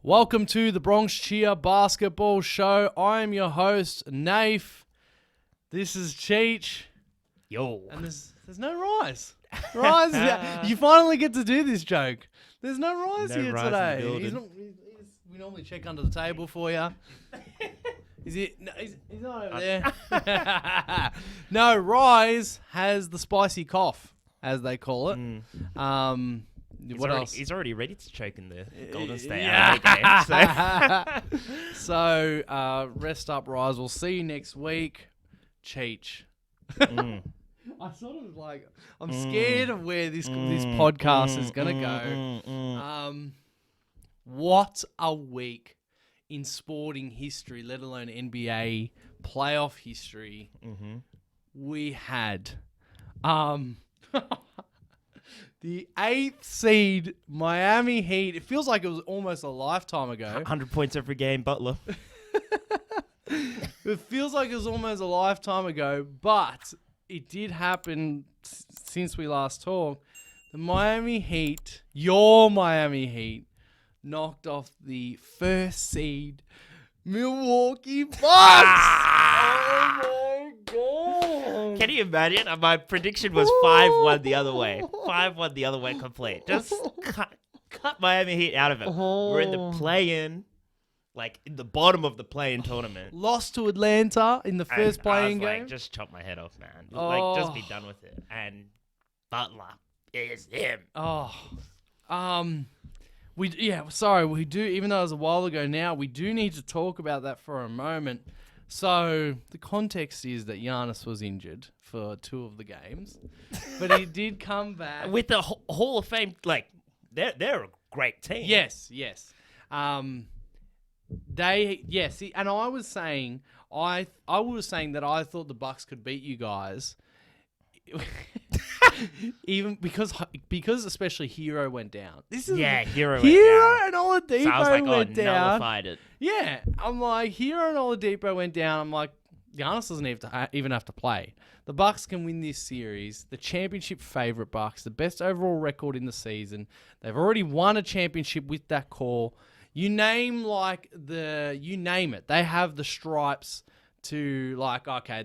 Welcome to the Bronx Cheer Basketball Show. I am your host, Nafe. This is Cheech. Yo. And there's no Rise. Rise, you finally get to do this joke. There's no Rise here Rise today. We normally check under the table for you. Is he? No, he's not over there. No, Rise has the spicy cough, as they call it. What else? He's already ready to choke in the Golden State game. So rest up, Rise. We'll see you next week. Cheech. I sort of like, I'm scared of where this podcast is going to go. What a week in sporting history, let alone NBA playoff history. We had the 8th seed Miami Heat. It feels like it was almost a lifetime ago. 100 points every game, Butler. It feels like it was almost a lifetime ago, but it did happen since we last talked. The Miami Heat, your Miami Heat, knocked off the first seed Milwaukee Bucks. Oh my God. Can you imagine? My prediction was 5-1 the other way. 5-1 the other way complete. Just cut Miami Heat out of it. We're in the play-in. Like, in the bottom of the play-in tournament. Lost to Atlanta in the first playing game. Like, just chop my head off, man. Like, just be done with it. And Butler is him. We do, even though it was a while ago now, we do need to talk about that for a moment. So, the context is that Giannis was injured for 2 of the games, but he did come back. With the Hall of Fame, like, they're a great team. Yes. And I was saying, I was saying that I thought the Bucks could beat you guys. Even because especially Hero went down. Hero went down. And Oladipo so I was like, went down. Nullified it. Yeah, I'm like, Hero and Oladipo went down. I'm like, Giannis doesn't even have to play. The Bucks can win this series. The championship favorite Bucks, the best overall record in the season. They've already won a championship with that core. You name it. They have the stripes to like, okay,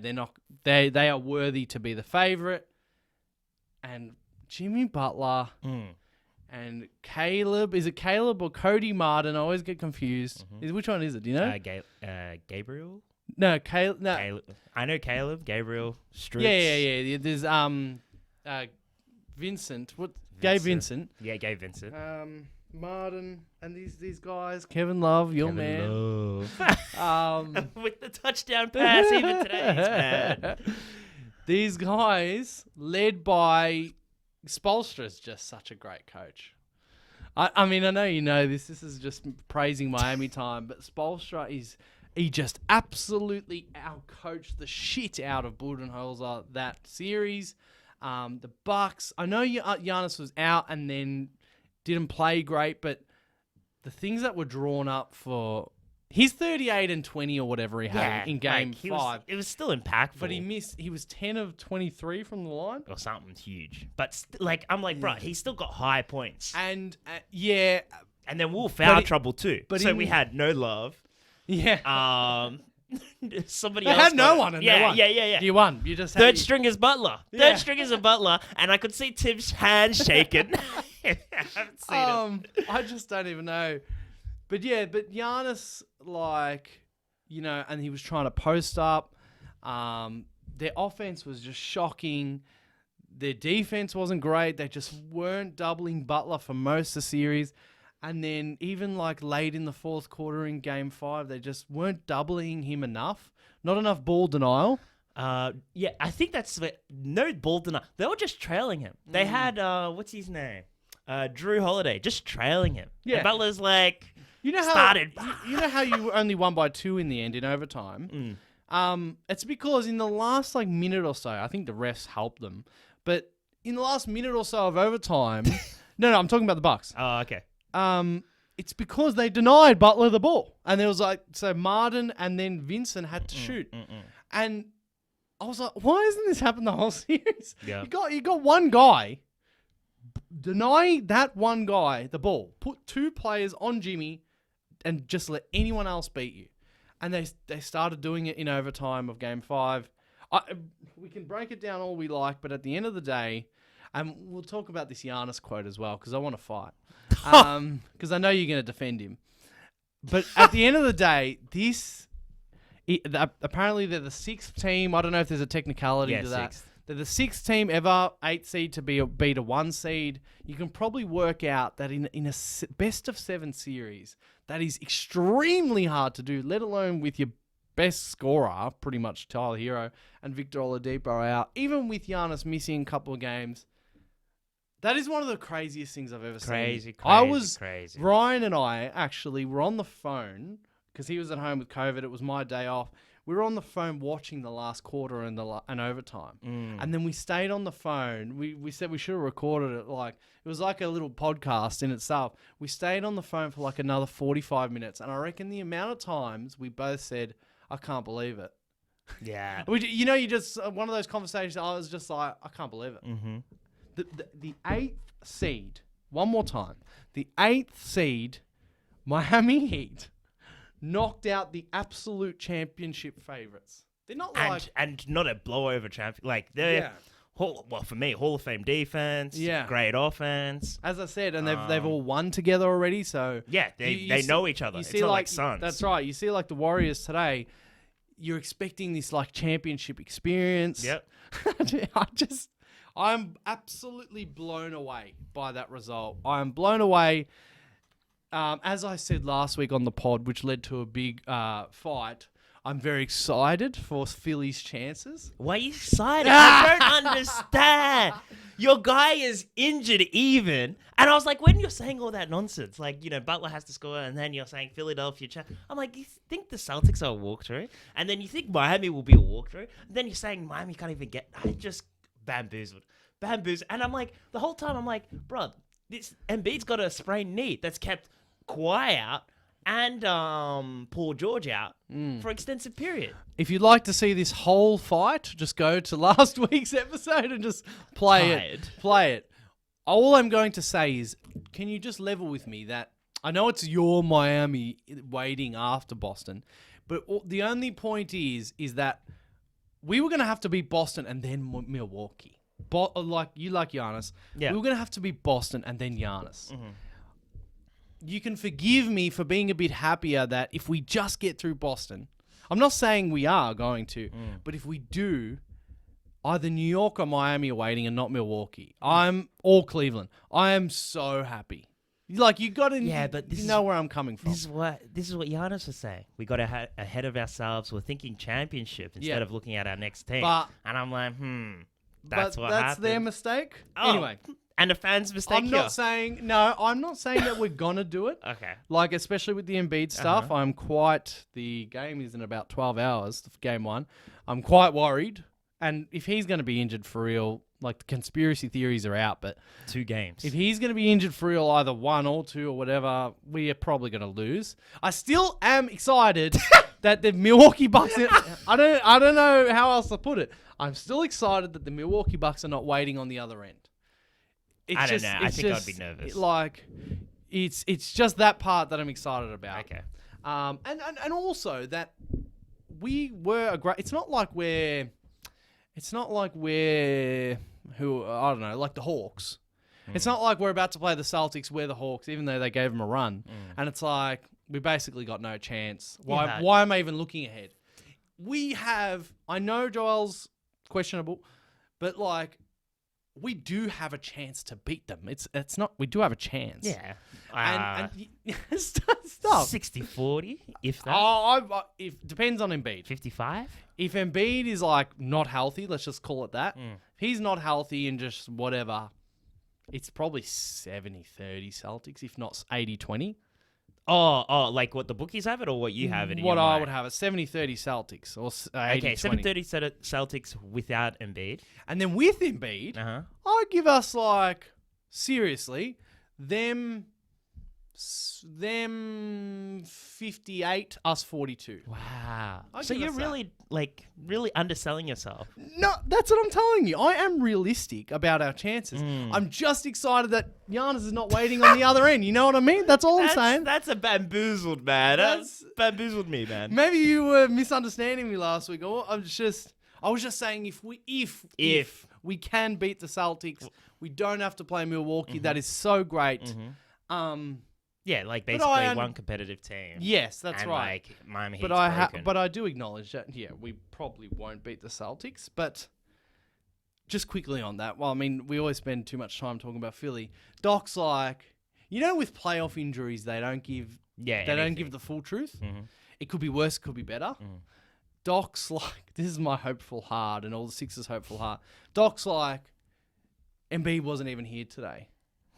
they are worthy to be the favorite. And Jimmy Butler and Caleb, is it Caleb or Cody Martin? I always get confused. Which one is it? Do you know? Gabriel? No, Caleb. No. Caleb. I know Caleb, Gabriel, Stritz. Yeah. There's Vincent. Gabe Vincent. Yeah, Gabe Vincent. Martin and these guys, Kevin Love, your man. With the touchdown pass even today, man. These guys, led by Spoelstra's just such a great coach. I mean, I know you know this. This is just praising Miami time, but Spoelstra he just absolutely outcoached the shit out of Budenholzer that series. The Bucks, I know Giannis was out and then didn't play great, but the things that were drawn up for his 38 and 20 or whatever he had in game 5. It was still impactful. But he was 10 of 23 from the line. Or something huge. But I'm like, bro, he's still got high points. And And then we were foul trouble too. So we had no love. Yeah. Somebody they else had no one and they won. Yeah. You won. You just had Third string is Butler. Third string is a Butler. And I could see Tim's hand shaking. I haven't seen it. I just don't even know. But Giannis, and he was trying to post up. Their offense was just shocking. Their defense wasn't great. They just weren't doubling Butler for most of the series. And then even late in the fourth quarter in game 5, they just weren't doubling him enough. Not enough ball denial. I think that's no ball denial. They were just trailing him. They had, what's his name? Drew Holiday, just trailing him. Yeah. And Butler's like, you know how you only won by 2 in the end in overtime? It's because in the last minute or so, I think the refs helped them. But in the last minute or so of overtime, no, I'm talking about the Bucks. Oh, okay. It's because they denied Butler the ball. And there was so Martin and then Vincent had to shoot. And I was like, why hasn't this happened the whole series? Yeah. You got one guy, deny that one guy the ball, put 2 players on Jimmy, and just let anyone else beat you. And they started doing it in overtime of Game 5. We can break it down all we like, but at the end of the day, and we'll talk about this Giannis quote as well, because I want to fight. Because I know you're going to defend him. But at the end of the day, apparently they're the 6th team. I don't know if there's a technicality to that. 6th. They're the 6th team ever, 8th seed to beat a 1 seed. You can probably work out that in a best of 7 series, that is extremely hard to do, let alone with your best scorer, pretty much Tyler Hero, and Victor Oladipo out. Even with Giannis missing a couple of games, that is one of the craziest things I've ever seen. Crazy. Ryan and I actually were on the phone, because he was at home with COVID. It was my day off. We were on the phone watching the last quarter and overtime. And then we stayed on the phone. We said we should have recorded it. It was like a little podcast in itself. We stayed on the phone for like another 45 minutes. And I reckon the amount of times we both said, I can't believe it. Yeah. You just, one of those conversations, I was just like, I can't believe it. Mm-hmm. The 8th seed, one more time, the 8th seed, Miami Heat, knocked out the absolute championship favorites. They're not and not a blowover champion. Like they're for me, Hall of Fame defense. Yeah, great offense. As I said, and they've all won together already. So yeah, they know each other. It's not like sons. That's right. You see, like the Warriors today, you're expecting this like championship experience. Yep. I'm absolutely blown away by that result. I am blown away. As I said last week on the pod, which led to a big fight, I'm very excited for Philly's chances. Why are you excited? I don't understand. Your guy is injured even. And I was like, when you're saying all that nonsense, like, Butler has to score and then you're saying Philadelphia. I'm like, you think the Celtics are a walkthrough? And then you think Miami will be a walkthrough? And then you're saying Miami can't even get... I just bamboozled. And I'm like, the whole time I'm like, bro, this Embiid's got a sprained knee that's kept Kawhi out and Paul George out for extensive period. If you'd like to see this whole fight, just go to last week's episode and just play it. All I'm going to say is, can you just level with me that I know it's your Miami waiting after Boston, but the only point is that we were going to have to beat Boston and then Milwaukee. Like Giannis. Yeah. We were going to have to beat Boston and then Giannis. Mm-hmm. You can forgive me for being a bit happier that if we just get through Boston, I'm not saying we are going to, but if we do, either New York or Miami are waiting and not Milwaukee. Or Cleveland. I am so happy. Like, you got to know where I'm coming from. This is what Giannis was saying. We got ahead of ourselves. We're thinking championship instead of looking at our next team. And I'm like, that's their mistake. Anyway. And a fan's mistake I'm not saying that we're going to do it. Okay. Like, especially with the Embiid stuff, the game is in about 12 hours, game 1. I'm quite worried. And if he's going to be injured for real, like the conspiracy theories are out, but 2 games. If he's going to be injured for real, either 1 or 2 or whatever, we are probably going to lose. I still am excited that the Milwaukee Bucks. I don't know how else to put it. I'm still excited that the Milwaukee Bucks are not waiting on the other end. I don't know. I think I'd be nervous. It's just that part that I'm excited about. Okay. And also that we were a great. It's not like we're who I don't know, like the Hawks. It's not like we're about to play the Celtics. We're the Hawks, even though they gave them a run. And it's like we basically got no chance. Why am I even looking ahead? We have. I know Joel's questionable, but like. We do have a chance to beat them. It's not. We do have a chance. Yeah. And stop. 60-40, if that. It depends on Embiid. 55. If Embiid is like not healthy, let's just call it that. If he's not healthy and just whatever, it's probably 70-30 Celtics, if not 80-20. Oh, like what the bookies have it or what you have it? What I would have it, 70-30 Celtics or 80-20. Okay, 70-30 Celtics without Embiid. And then with Embiid, I'd give us like, seriously, them 58, us 42. Wow. I'll So give you're us that. really, really underselling yourself. No, that's what I'm telling you. I am realistic about our chances. I'm just excited that Giannis is not waiting on the other end. You know what I mean? That's all I'm saying. That's a bamboozled, man. That's bamboozled me, man. Maybe you were misunderstanding me last week. Or I was just saying if we can beat the Celtics, we don't have to play Milwaukee. That is so great. Yeah, like basically one competitive team. Yes, that's and right. Like Miami Heat's But broken. I do acknowledge that. Yeah, we probably won't beat the Celtics. But just quickly on that. Well, I mean, we always spend too much time talking about Philly. Doc's like, with playoff injuries, they don't give. Don't give the full truth. It could be worse. It could be better. Doc's like, this is my hopeful heart, and all the Sixers' hopeful heart. Doc's like, Embiid wasn't even here today.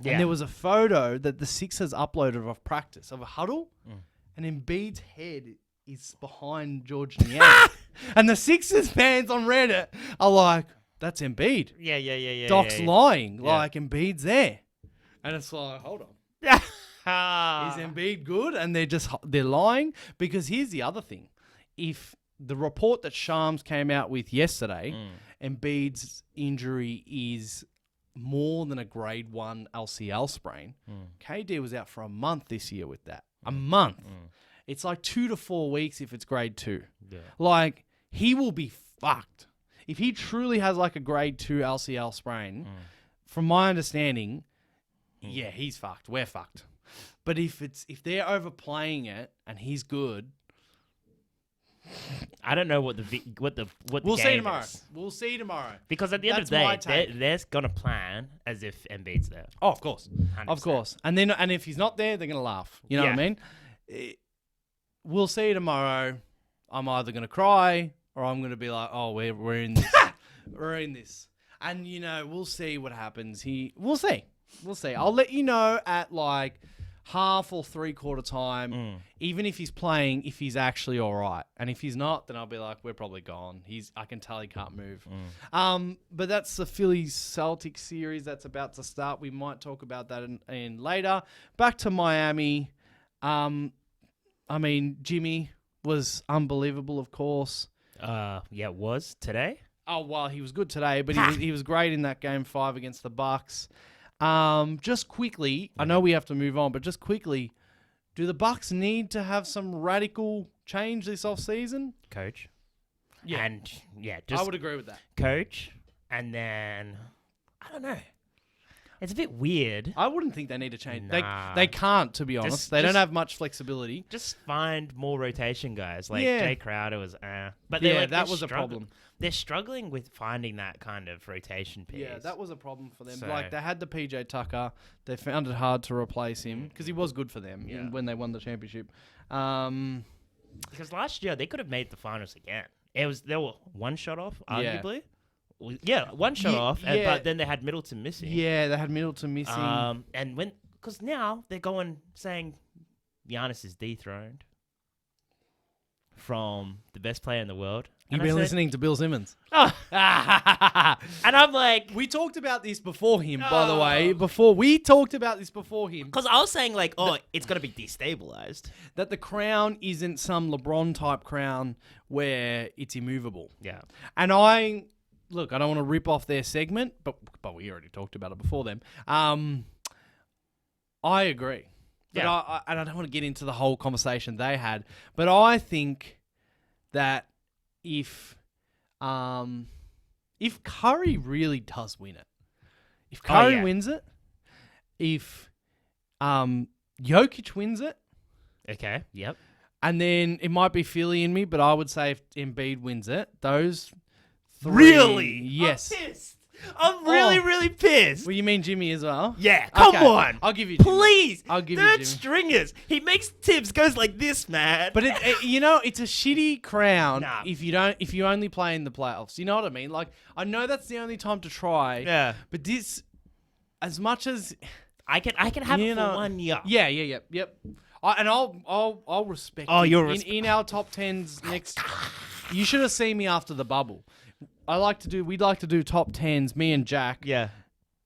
Yeah. And there was a photo that the Sixers uploaded of practice of a huddle, and Embiid's head is behind George Niang. And the Sixers fans on Reddit are like, that's Embiid. Yeah. Doc's lying. Like, Embiid's there. And it's like, hold on. Is Embiid good? And they're lying? Because here's the other thing. If the report that Shams came out with yesterday, Embiid's injury is more than a grade 1 LCL sprain. KD was out for a month this year with that. A month. It's like 2 to 4 weeks if it's grade 2. Yeah. Like, he will be fucked. If he truly has like a grade 2 LCL sprain, from my understanding, yeah, he's fucked. We're fucked. But if they're overplaying it and he's good, I don't know what the we'll game see tomorrow. is. We'll see tomorrow. Because at the end of the day, they're gonna plan as if Embiid's there. Oh, of course, 100%. of course. And if he's not there, they're gonna laugh. You know what I mean? We'll see tomorrow. I'm either gonna cry or I'm gonna be like, oh, we're in this. We're in this. And we'll see what happens. We'll see. I'll let you know at like half or 3/4 time, even if he's playing, if he's actually all right. And if he's not, then I'll be like, we're probably gone. I can tell he can't move. But that's the Phillies Celtics series that's about to start. We might talk about that in later. Back to Miami. I mean, Jimmy was unbelievable, of course. It was today. Oh, well, he was good today, but he was great in that Game 5 against the Bucks. Just quickly, I know we have to move on, but just quickly, do the Bucks need to have some radical change this offseason? Coach. Yeah. And just I would agree with that. coach, and then I don't know. It's a bit weird. I wouldn't think they need to change. Nah. They can't, to be honest. They don't have much flexibility. Just find more rotation guys. Like Yeah. Jay Crowder was, but That was a problem. They're struggling with finding that kind of rotation piece. Yeah, that was a problem for them. So- Like, they had the PJ Tucker. They found it hard to replace him because he was good for them when they won the championship. Because last year they could have made the finals again. They were one shot off, arguably. Yeah, one shot off, but then they had Middleton missing. Yeah, they had Middleton missing. And because now they're saying Giannis is dethroned from the best player in the world. You've been listening to Bill Simmons. Oh. And I'm like, We talked about this before him, by the way. We talked about this before him. because I was saying like, it's gonna be destabilized. That the crown isn't some LeBron type crown where it's immovable. Yeah. And I don't want to rip off their segment, but we already talked about it before them. I agree. But Yeah. I don't want to get into the whole conversation they had, but I think that if Curry really does win it, if Curry wins it, if Jokic wins it, Okay. Yep. and then it might be Philly in me, but I would say if Embiid wins it, those three. Really? Yes. I'm pissed. I'm really pissed. Well, you mean Jimmy as well? Yeah. Come Okay, on. I'll give you Jimmy. Please. I'll give you Third Jimmy. stringers. He makes tips. Goes like this, man. But it's a shitty crown Nah. if you only play in the playoffs. You know what I mean? Like, I know that's the only time to try. Yeah. But this, as much as I can have it for 1 year. Yep. I'll respect. Oh, it. you're in our top 10s next. You should have seen me after the bubble. We'd like to do top 10s, me and Jack. Yeah.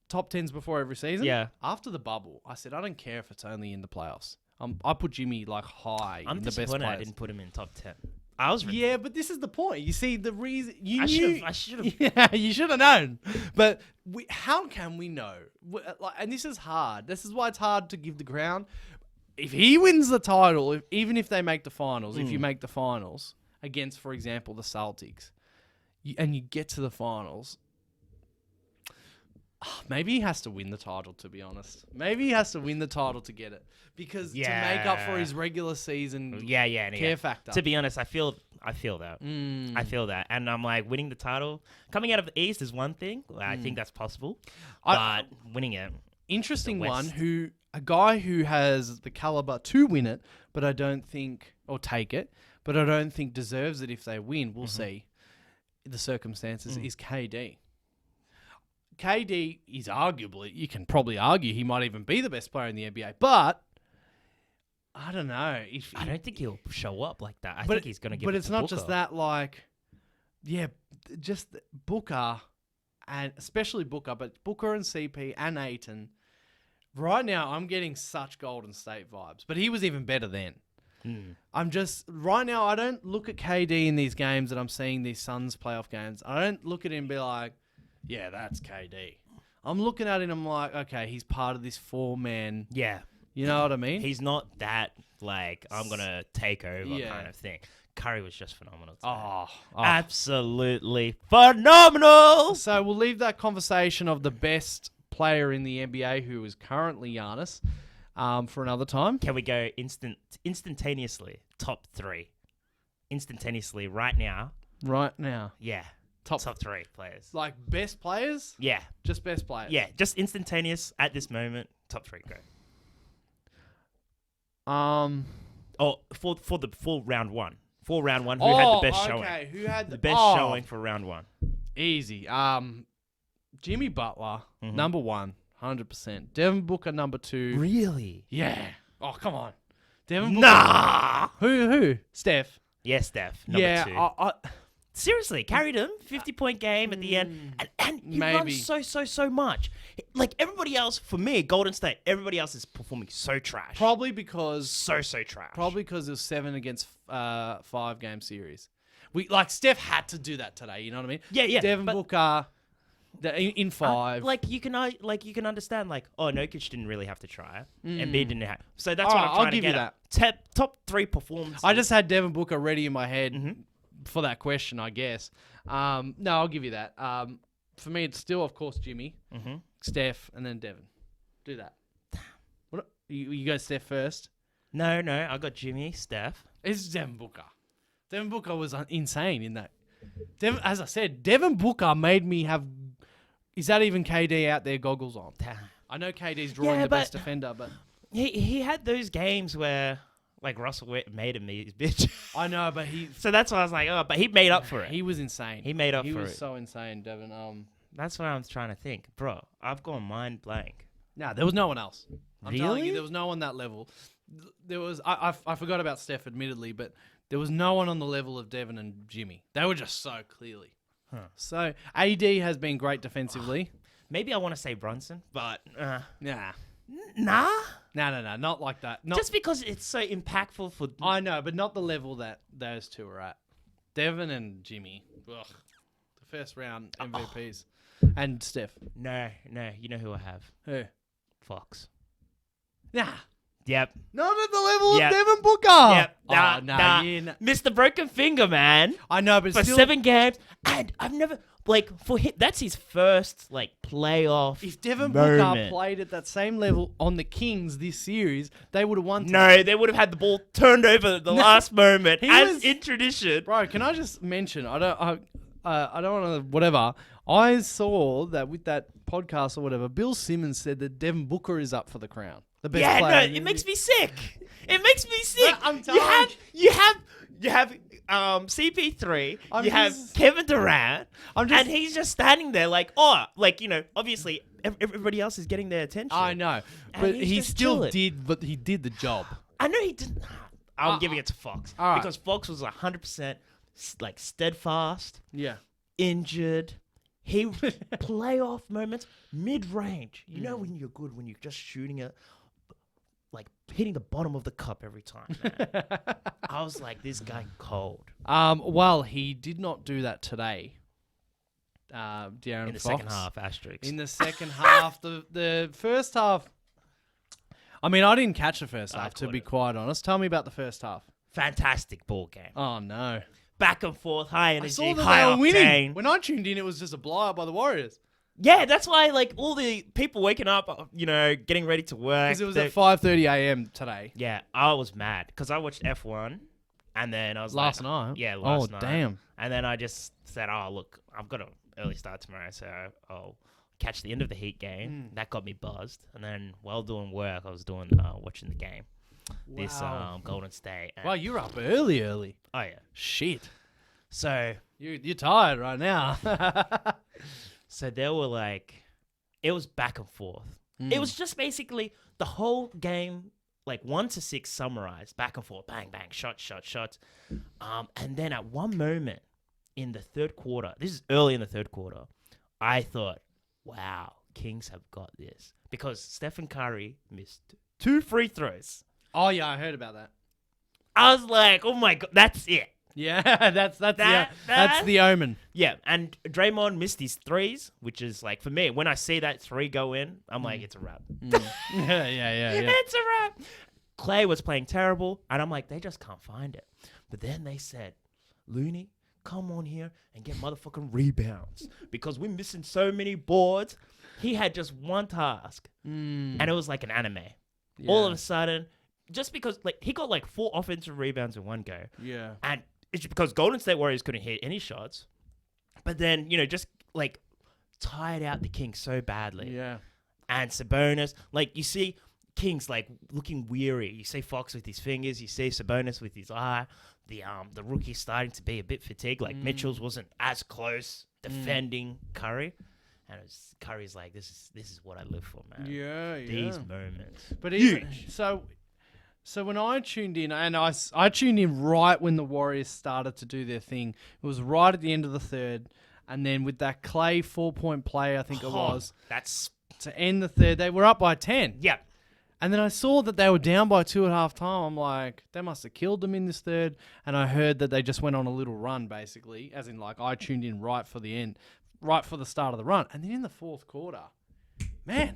Top 10s before every season. Yeah. After the bubble, I said, I don't care if it's only in the playoffs. I put Jimmy like high I'm in the best disappointed I players. didn't put him in top 10. I was Yeah, but this is the point. You see, the reason you I knew. should have. Yeah, you should have known. But how can we know? And this is hard. This is why it's hard to give the crown. If he wins the title, even if they make the finals, if you make the finals against, for example, the Celtics, and you get to the finals, maybe he has to win the title, to be honest. Maybe he has to win the title to get it. Because to make up for his regular season care factor. To be honest, I feel that. I feel that. And I'm like, winning the title, coming out of the East is one thing. I think that's possible. But winning it. Interesting one, a guy who has the caliber to win it, but I don't think, or take it, but I don't think deserves it if they win. We'll see the circumstances, is KD. KD is arguably, you can probably argue he might even be the best player in the NBA, but I don't know. I don't think he'll show up like that. I think he's going to give it to Booker. But it's not just that, like, just Booker, and especially Booker, but Booker and CP and Ayton. Right now, I'm getting such Golden State vibes, but he was even better then. I'm just, right now, I don't look at KD in these games that I'm seeing, these Suns playoff games. I don't look at him and be like, yeah, that's KD. I'm looking at him and I'm like, okay, he's part of this 4-man. Yeah. You know what I mean? He's not that, like, I'm going to take over kind of thing. Curry was just phenomenal today. Absolutely phenomenal! So we'll leave that conversation of the best player in the NBA, who is currently Giannis, for another time. Can we go instantaneously? Top 3. Instantaneously, right now. Right now. Yeah. Top 3 players. Like best players? Yeah. Just best players? Yeah, just instantaneous at this moment. Top 3, go. For the full round 1. Full round 1, who had the best showing? Okay, who had the best showing for round 1? Easy. Jimmy Butler, number 1, 100%. Devin Booker, number 2. Really? Yeah. Oh, come on. Devin Booker. Nah. Who? Steph. Yeah, Steph. Number 2. Yeah. Seriously, carried him. 50-point game at the end. And he runs so much. Like, everybody else, for me, Golden State, everybody else is performing so trash. Probably because... So trash. Probably because it was 7 against 5-game series. Steph had to do that today, you know what I mean? Yeah. Devin Booker... In 5. You can understand, Jokic didn't really have to try. And B didn't have. So that's what I'm trying to get at. Top 3 performances. I just had Devin Booker ready in my head for that question, I guess. No, I'll give you that. For me, it's still, of course, Jimmy, Steph, and then Devin. Do that. What? You go Steph first? No, I got Jimmy, Steph. It's Devin Booker. Devin Booker was insane in that. As I said, Devin Booker made me have... Is that even KD out there goggles on? I know KD's drawing the best defender, but... He had those games where, Russell made him his bitch. I know, but he... So that's why I was like, but he made up for it. He was insane. He made up for it. He was so insane, Devin. That's what I was trying to think. Bro, I've gone mind blank. Nah, there was no one else. I'm telling Really? you, there was no one that level. There was... I forgot about Steph, admittedly, but there was no one on the level of Devin and Jimmy. They were just so clearly... So, AD has been great defensively. Maybe I want to say Brunson, but... Nah. Nah? No, not like that. Just because it's so impactful for... I know, but not the level that those two are at. Devin and Jimmy. Ugh. The first round MVPs. And Steph. No, you know who I have? Who? Fox. Nah. Yep. Not at the level of Devin Booker. Yep. Nah. Mr. Broken Finger, man. I know, but for still... 7 games. And I've never... for him, that's his first, playoff If Devin moment. Booker played at that same level on the Kings this series, they would have won. No, they would have had the ball turned over at the last moment, in tradition. Bro, can I just mention, I don't want to, whatever. I saw that with that podcast or whatever, Bill Simmons said that Devin Booker is up for the crown. The best player. It makes me sick. It makes me sick. No, I'm telling you have CP3, have Kevin Durant, and he's just standing there obviously everybody else is getting their attention. I know, but he still did the job. I know he didn't. I'm giving it to Fox because Fox was 100% steadfast. Yeah, injured. He playoff moments, mid-range. You know when you're good when you're just shooting it. like hitting the bottom of the cup every time, man. I was like, this guy cold. Well, he did not do that today. De'Aaron In the Fox. second half, asterisk. In the second half, the first half. I mean, I didn't catch the first half, to be quite honest. Tell me about the first half. Fantastic ball game. Oh no! Back and forth, high I energy, saw that high they were winning. octane. When I tuned in, it was just a blowout by the Warriors. Yeah, that's why like all the people waking up, getting ready to work. Because it was at 5:30 a.m. today. Yeah, I was mad because I watched F1, and then I was Last like, night. Yeah, last Oh night. damn! And then I just said, oh look, I've got an early start tomorrow, so I'll catch the end of the Heat game. That got me buzzed, and then while doing work, I was doing watching the game. This Wow. Golden State. Wow, you're up early. Oh yeah. Shit. So You're tired right now. so there were like, it was back and forth. It was just basically the whole game, like 1 to 6 summarized, back and forth, bang, bang, shots. And then at one moment in the third quarter, this is early in the third quarter, I thought, wow, Kings have got this. Because Stephen Curry missed 2 free throws. Oh yeah, I heard about that. I was like, oh my God, that's it. Yeah, that's the omen. Yeah, and Draymond missed his threes, which is like, for me, when I see that 3 go in, I'm like, it's a wrap. Yeah. It's a wrap. Clay was playing terrible, and I'm like, they just can't find it. But then they said, Looney, come on here and get motherfucking rebounds because we're missing so many boards. He had just one task, and it was like an anime. Yeah. All of a sudden, just because like he got like 4 offensive rebounds in one go. Yeah. And it's because Golden State Warriors couldn't hit any shots. But then, just like tired out the Kings so badly. Yeah. And Sabonis, like you see Kings like looking weary. You see Fox with his fingers. You see Sabonis with his eye. The rookie starting to be a bit fatigued. Like Mitchell's wasn't as close defending Curry. And Curry's like, this is what I live for, man. Yeah. These moments. But even, so when I tuned in, and I tuned in right when the Warriors started to do their thing. It was right at the end of the third. And then with that Clay 4-point play, I think it was. That's to end the third. They were up by 10. Yeah. And then I saw that they were down by 2 at halftime. I'm like, they must have killed them in this third. And I heard that they just went on a little run, basically. As in, like, I tuned in right for the end, right for the start of the run. And then in the fourth quarter, man.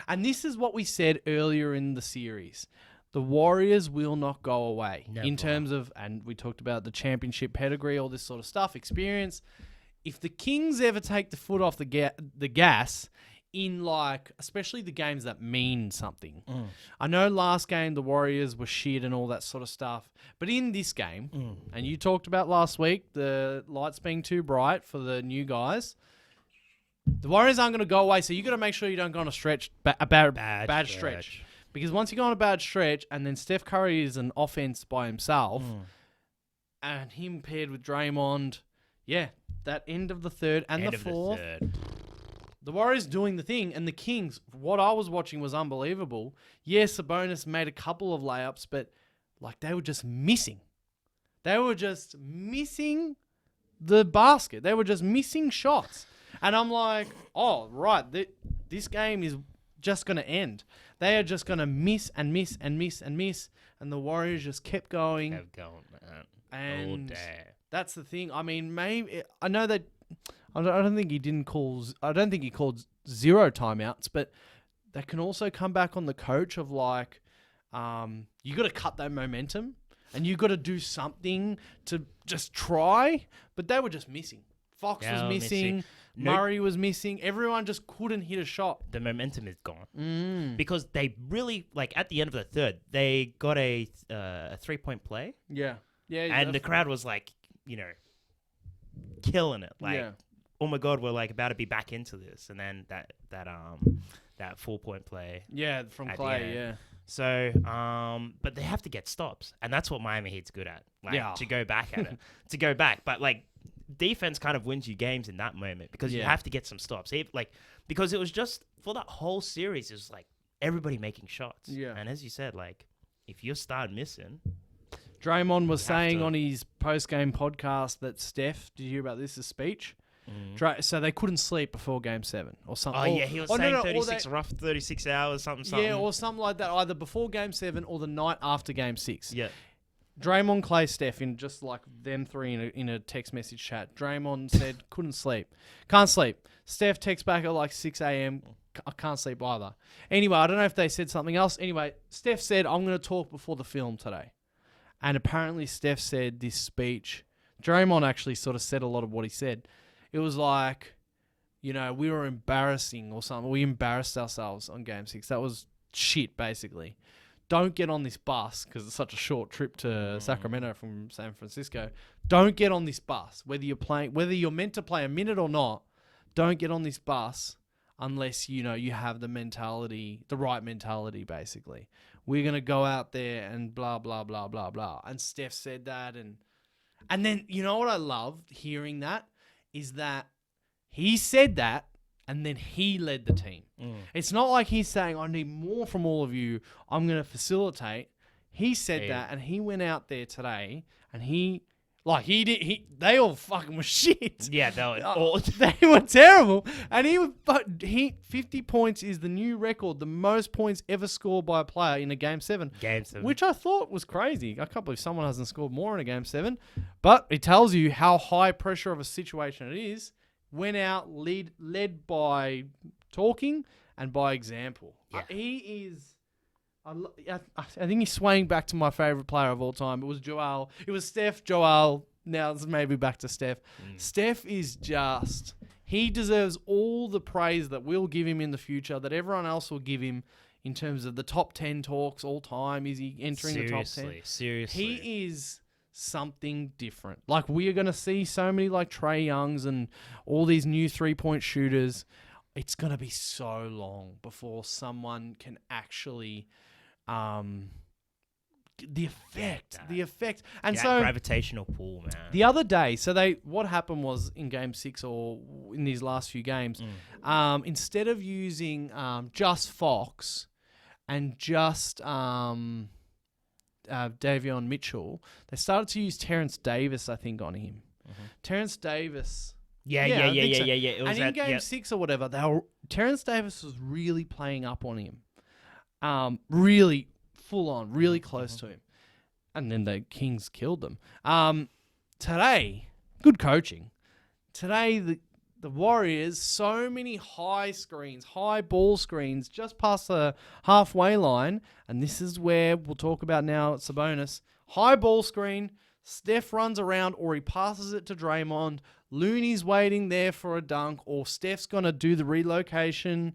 And this is what we said earlier in the series. The Warriors will not go away. Never. In terms of, and we talked about the championship pedigree, all this sort of stuff, experience. If the Kings ever take the foot off the gas in, like, especially the games that mean something. I know last game the Warriors were shit and all that sort of stuff. But in this game, and you talked about last week, the lights being too bright for the new guys, the Warriors aren't going to go away. So you got to make sure you don't go on a stretch, a bad stretch. Because once you go on a bad stretch and then Steph Curry is an offense by himself and him paired with Draymond, yeah, that end of the third and the fourth, the Warriors doing the thing, and the Kings, what I was watching was unbelievable. Yes, Sabonis made a couple of layups, but like they were just missing. They were just missing the basket. They were just missing shots. And I'm like, oh, right, this game is just going to end. They are just going to miss and miss and miss and miss, and the Warriors just kept going. Kept going, man. And all day. That's the thing. I mean, maybe I know that I don't think he didn't call. I don't think he called 0 timeouts, but that can also come back on the coach of like, you got to cut that momentum and you got to do something to just try. But they were just missing. Fox was missing. Murray was missing. Everyone just couldn't hit a shot. The momentum is gone because they really like at the end of the third they got a 3-point play. Yeah. And the crowd was like, killing it. Like, oh my God, we're like about to be back into this. And then that 4-point play. Yeah, from Clay. Yeah. So, but they have to get stops, and that's what Miami Heat's good at. Like to go back at it, but like defense kind of wins you games in that moment because you have to get some stops. Because it was just for that whole series, it was like everybody making shots. Yeah. And as you said, like if you start missing. Draymond was saying on his post-game podcast that Steph, did you hear about this, his speech? So they couldn't sleep before Game 7 or something. Oh, yeah, he was saying 36 hours, something. Yeah, or something like that, either before Game 7 or the night after Game 6. Yeah. Draymond, Clay, Steph, in just like them three in a text message chat. Draymond said, couldn't sleep. Can't sleep. Steph texts back at like 6 a.m. I can't sleep either. Anyway, I don't know if they said something else. Anyway, Steph said, I'm going to talk before the film today. And apparently Steph said this speech. Draymond actually sort of said a lot of what he said. It was like, we were embarrassing or something. We embarrassed ourselves on Game 6. That was shit, basically. Don't get on this bus because it's such a short trip to Sacramento from San Francisco. Don't get on this bus. Whether you're meant to play a minute or not, don't get on this bus unless, you have the right mentality, basically. We're going to go out there and blah, blah, blah, blah, blah. And Steph said that. And then, you know what I love hearing that is that he said that and then he led the team. It's not like he's saying, I need more from all of you. I'm going to facilitate. He said that and he went out there today and they all fucking were shit. Yeah, they were terrible. And 50 points is the new record, the most points ever scored by a player in a Game 7. Which I thought was crazy. I can't believe someone hasn't scored more in a Game 7. But it tells you how high pressure of a situation it is. Went out, led by talking and by example. Yeah. He is... I think he's swaying back to my favorite player of all time. It was Joel. It was Steph, Joel. Now it's maybe back to Steph. Steph is just... He deserves all the praise that we'll give him in the future, that everyone else will give him in terms of the top 10 talks all time. Is he entering the top 10? Seriously. He is something different. Like, we are going to see so many like Trae Youngs and all these new three-point shooters. It's going to be so long before someone can actually... the effect. And that so gravitational pull, man. the other day, what happened was in Game 6 or in these last few games, instead of using just Fox and just Davion Mitchell, they started to use Terrence Davis, I think, on him. Terrence Davis. Yeah. It was and in Game 6 or whatever, Terrence Davis was really playing up on him. Really full on, really close to him. And then the Kings killed them. Today, good coaching. Today, the Warriors, so many high ball screens, just past the halfway line. And this is where we'll talk about now at Sabonis. High ball screen, Steph runs around or he passes it to Draymond. Looney's waiting there for a dunk or Steph's going to do the relocation.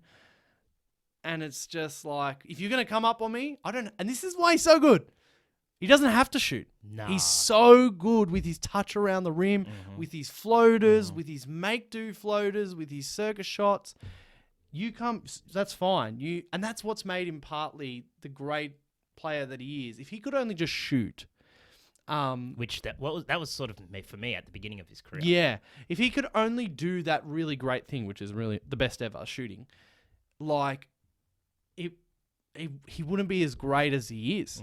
And it's just like, if you're going to come up on me, and this is why he's so good. He doesn't have to shoot. Nah. He's so good with his touch around the rim, with his floaters, with his make-do floaters, with his circus shots. That's fine. And that's what's made him partly the great player that he is. If he could only just shoot. That was sort of for me at the beginning of his career. Yeah. If he could only do that really great thing, which is really the best ever, shooting, like... He wouldn't be as great as he is.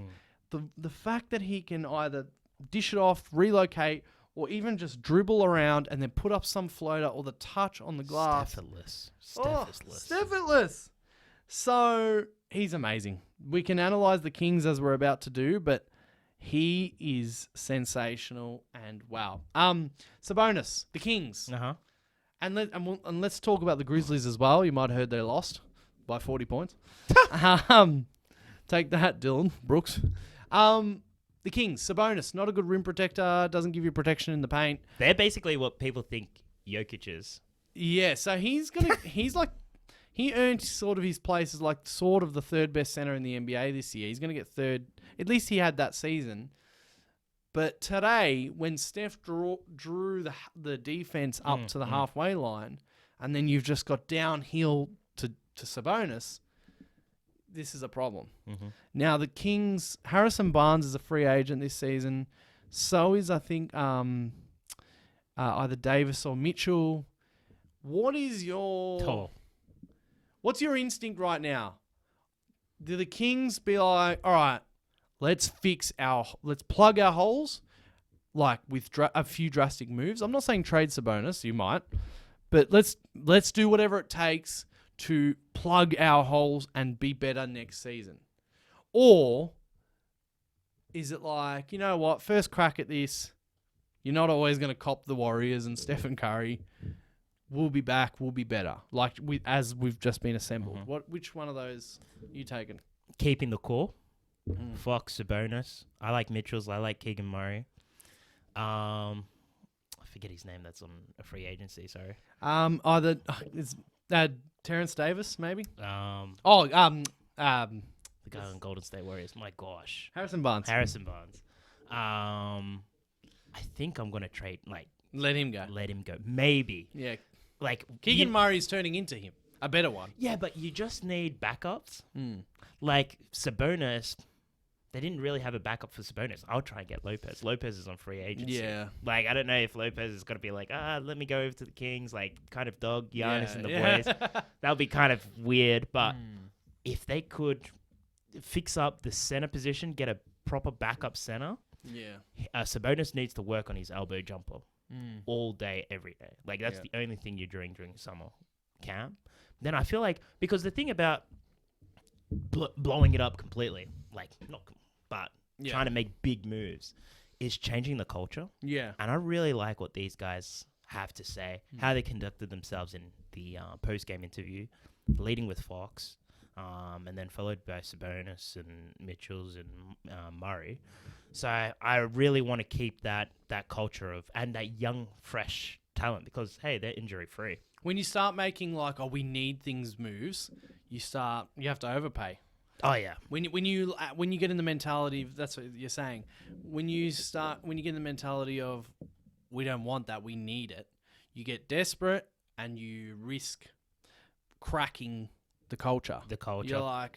The fact that he can either dish it off, relocate, or even just dribble around and then put up some floater or the touch on the glass. Steph-less. So he's amazing. We can analyze the Kings as we're about to do, but he is sensational and wow. Sabonis, the Kings. And let's talk about the Grizzlies as well. You might have heard they lost by 40 points. Take that, Dylan Brooks. The Kings, Sabonis, not a good rim protector, doesn't give you protection in the paint. They're basically what people think Jokic is. Yeah, so he earned sort of his place as like sort of the third best center in the NBA this year. He's going to get third. At least he had that season. But today, when Steph drew the defense up to the halfway line, and then you've just got downhill to Sabonis, this is a problem. Now, the Kings, Harrison Barnes is a free agent this season. So is, I think, either Davis or Mitchell. What's your instinct right now? Do the Kings be like, all right, let's plug our holes, like with a few drastic moves? I'm not saying trade Sabonis, you might. But let's do whatever it takes to plug our holes and be better next season. Or is it like, you know what, first crack at this, you're not always going to cop the Warriors and Stephen Curry. We'll be back. We'll be better. Like as we've just been assembled. Which one of those are you taking? Keeping the core. Fox, Sabonis. I like Mitchell's. I like Keegan Murray. I forget his name. That's on a free agency. Sorry. Either it's Terrence Davis, maybe. The guy on Golden State Warriors. My gosh. Harrison Barnes. I think I'm gonna trade. Let him go. Maybe. Yeah. Keegan Murray's turning into him. A better one. Yeah, but you just need backups. Like Sabonis, they didn't really have a backup for Sabonis. I'll try and get Lopez. Lopez is on free agency. Yeah. I don't know if Lopez is going to be let me go over to the Kings, kind of dog Giannis and the boys. That would be kind of weird. But if they could fix up the center position, get a proper backup center, Sabonis needs to work on his elbow jumper all day, every day. That's the only thing you're doing during summer camp. Then I feel because the thing about blowing it up completely, trying to make big moves, is changing the culture. Yeah. And I really like what these guys have to say, how they conducted themselves in the post-game interview, leading with Fox, and then followed by Sabonis and Mitchells and Murray. So I really want to keep that culture and that young, fresh talent because, hey, they're injury-free. When you start making we need things moves, you have to overpay. Oh yeah. When you get in the mentality, that's what you're saying. When you get in the mentality of we don't want that, we need it, you get desperate and you risk cracking the culture. You're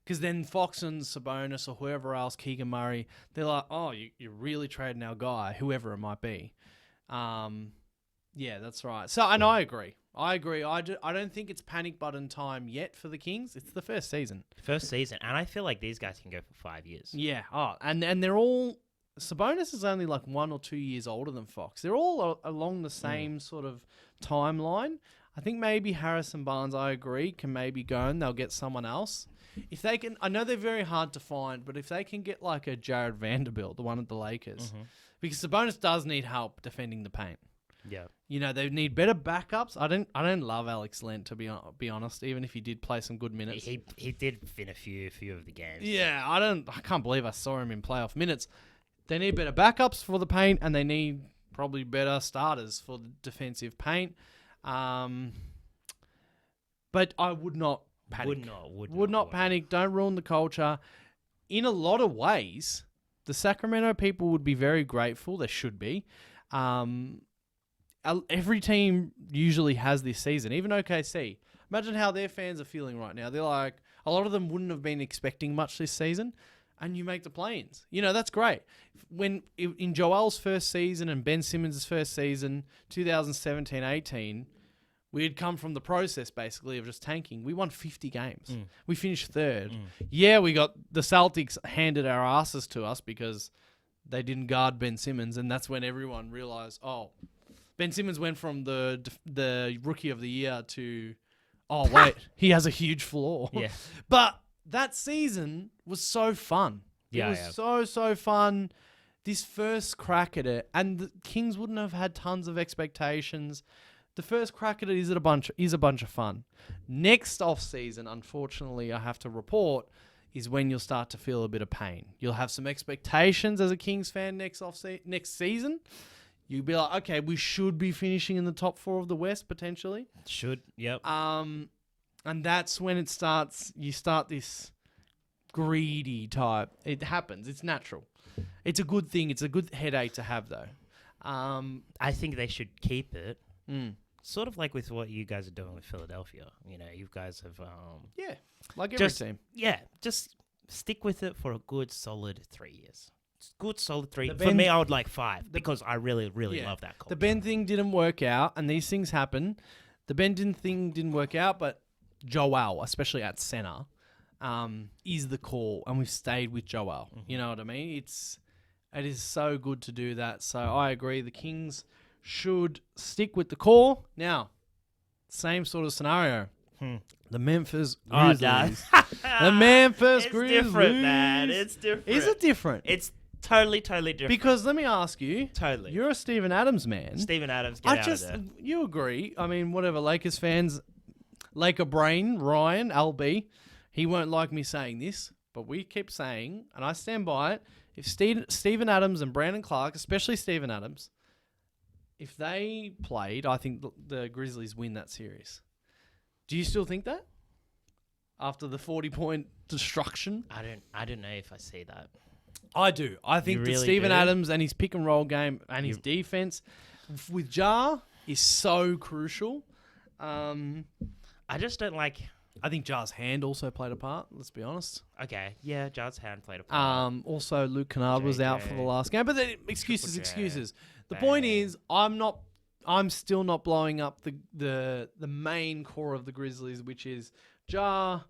because then Fox and Sabonis or whoever else, Keegan Murray, they're like, oh, you're really trading our guy, whoever it might be. Yeah, that's right. So, and I agree. I don't think it's panic button time yet for the Kings. It's the first season. And I feel like these guys can go for 5 years. Yeah. Oh, and they're all... Sabonis is only 1 or 2 years older than Fox. They're all along the same sort of timeline. I think maybe Harrison Barnes, I agree, can maybe go and they'll get someone else. If they can... I know they're very hard to find, but if they can get a Jared Vanderbilt, the one at the Lakers, because Sabonis does need help defending the paint. Yeah. They need better backups. I don't love Alex Lent, to be honest, even if he did play some good minutes. He did win a few of the games. Yeah, I can't believe I saw him in playoff minutes. They need better backups for the paint, and they need probably better starters for the defensive paint. But I would not panic. Would not panic. Don't ruin the culture. In a lot of ways, the Sacramento people would be very grateful. They should be. Every team usually has this season, even OKC. Imagine how their fans are feeling right now. They're a lot of them wouldn't have been expecting much this season, and you make the play-ins. That's great. When in Joel's first season and Ben Simmons' first season, 2017-18, we had come from the process, basically, of just tanking. We won 50 games. We finished third. Yeah, we got the Celtics handed our asses to us because they didn't guard Ben Simmons, and that's when everyone realized, Ben Simmons went from the rookie of the year to, wait, he has a huge flaw. Yeah. But that season was so fun. Yeah, it was so fun. This first crack at it, and the Kings wouldn't have had tons of expectations. The first crack at it is a bunch of fun. Next off season, unfortunately, I have to report, is when you'll start to feel a bit of pain. You'll have some expectations as a Kings fan next season. You'll be like, okay, we should be finishing in the top 4 of the West, potentially. Should, yep. And that's when it starts, you start this greedy type. It happens. It's natural. It's a good thing. It's a good headache to have, though. I think they should keep it. Sort of like with what you guys are doing with Philadelphia. You guys have... like every team. Yeah, just stick with it for a good, solid 3 years. Good solid 3. For me, I would like 5 because I really, really love that culture. The Ben thing didn't work out, and these things happen. The Ben thing didn't work out, but Joel, especially at center, is the call, and we've stayed with Joel. You know what I mean? It is so good to do that. So I agree. The Kings should stick with the core. Now, Same sort of scenario. The Memphis Oh, Grizzlies. no. The Memphis It's Grizzlies. different, man. It's different. Is it different? It's totally different. Because let me ask you. Totally. You're a Steven Adams man. Steven Adams, get out of there. You agree. I mean, whatever. Lakers fans, Laker brain, Ryan, LB, he won't like me saying this, but we keep saying, and I stand by it, if Steven Adams and Brandon Clark, especially Steven Adams, if they played, I think the Grizzlies win that series. Do you still think that? After the 40-point destruction? I don't know if I see that. I do. I think that really Steven do? Adams and his pick and roll game and his defense with Jar is so crucial. I just don't like. I think Jar's hand also played a part, let's be honest. Okay, yeah, Jar's hand played a part. Also, Luke Kennard was out for the last game. But then, excuses. The point is, I'm still not blowing up the main core of the Grizzlies, which is Jar,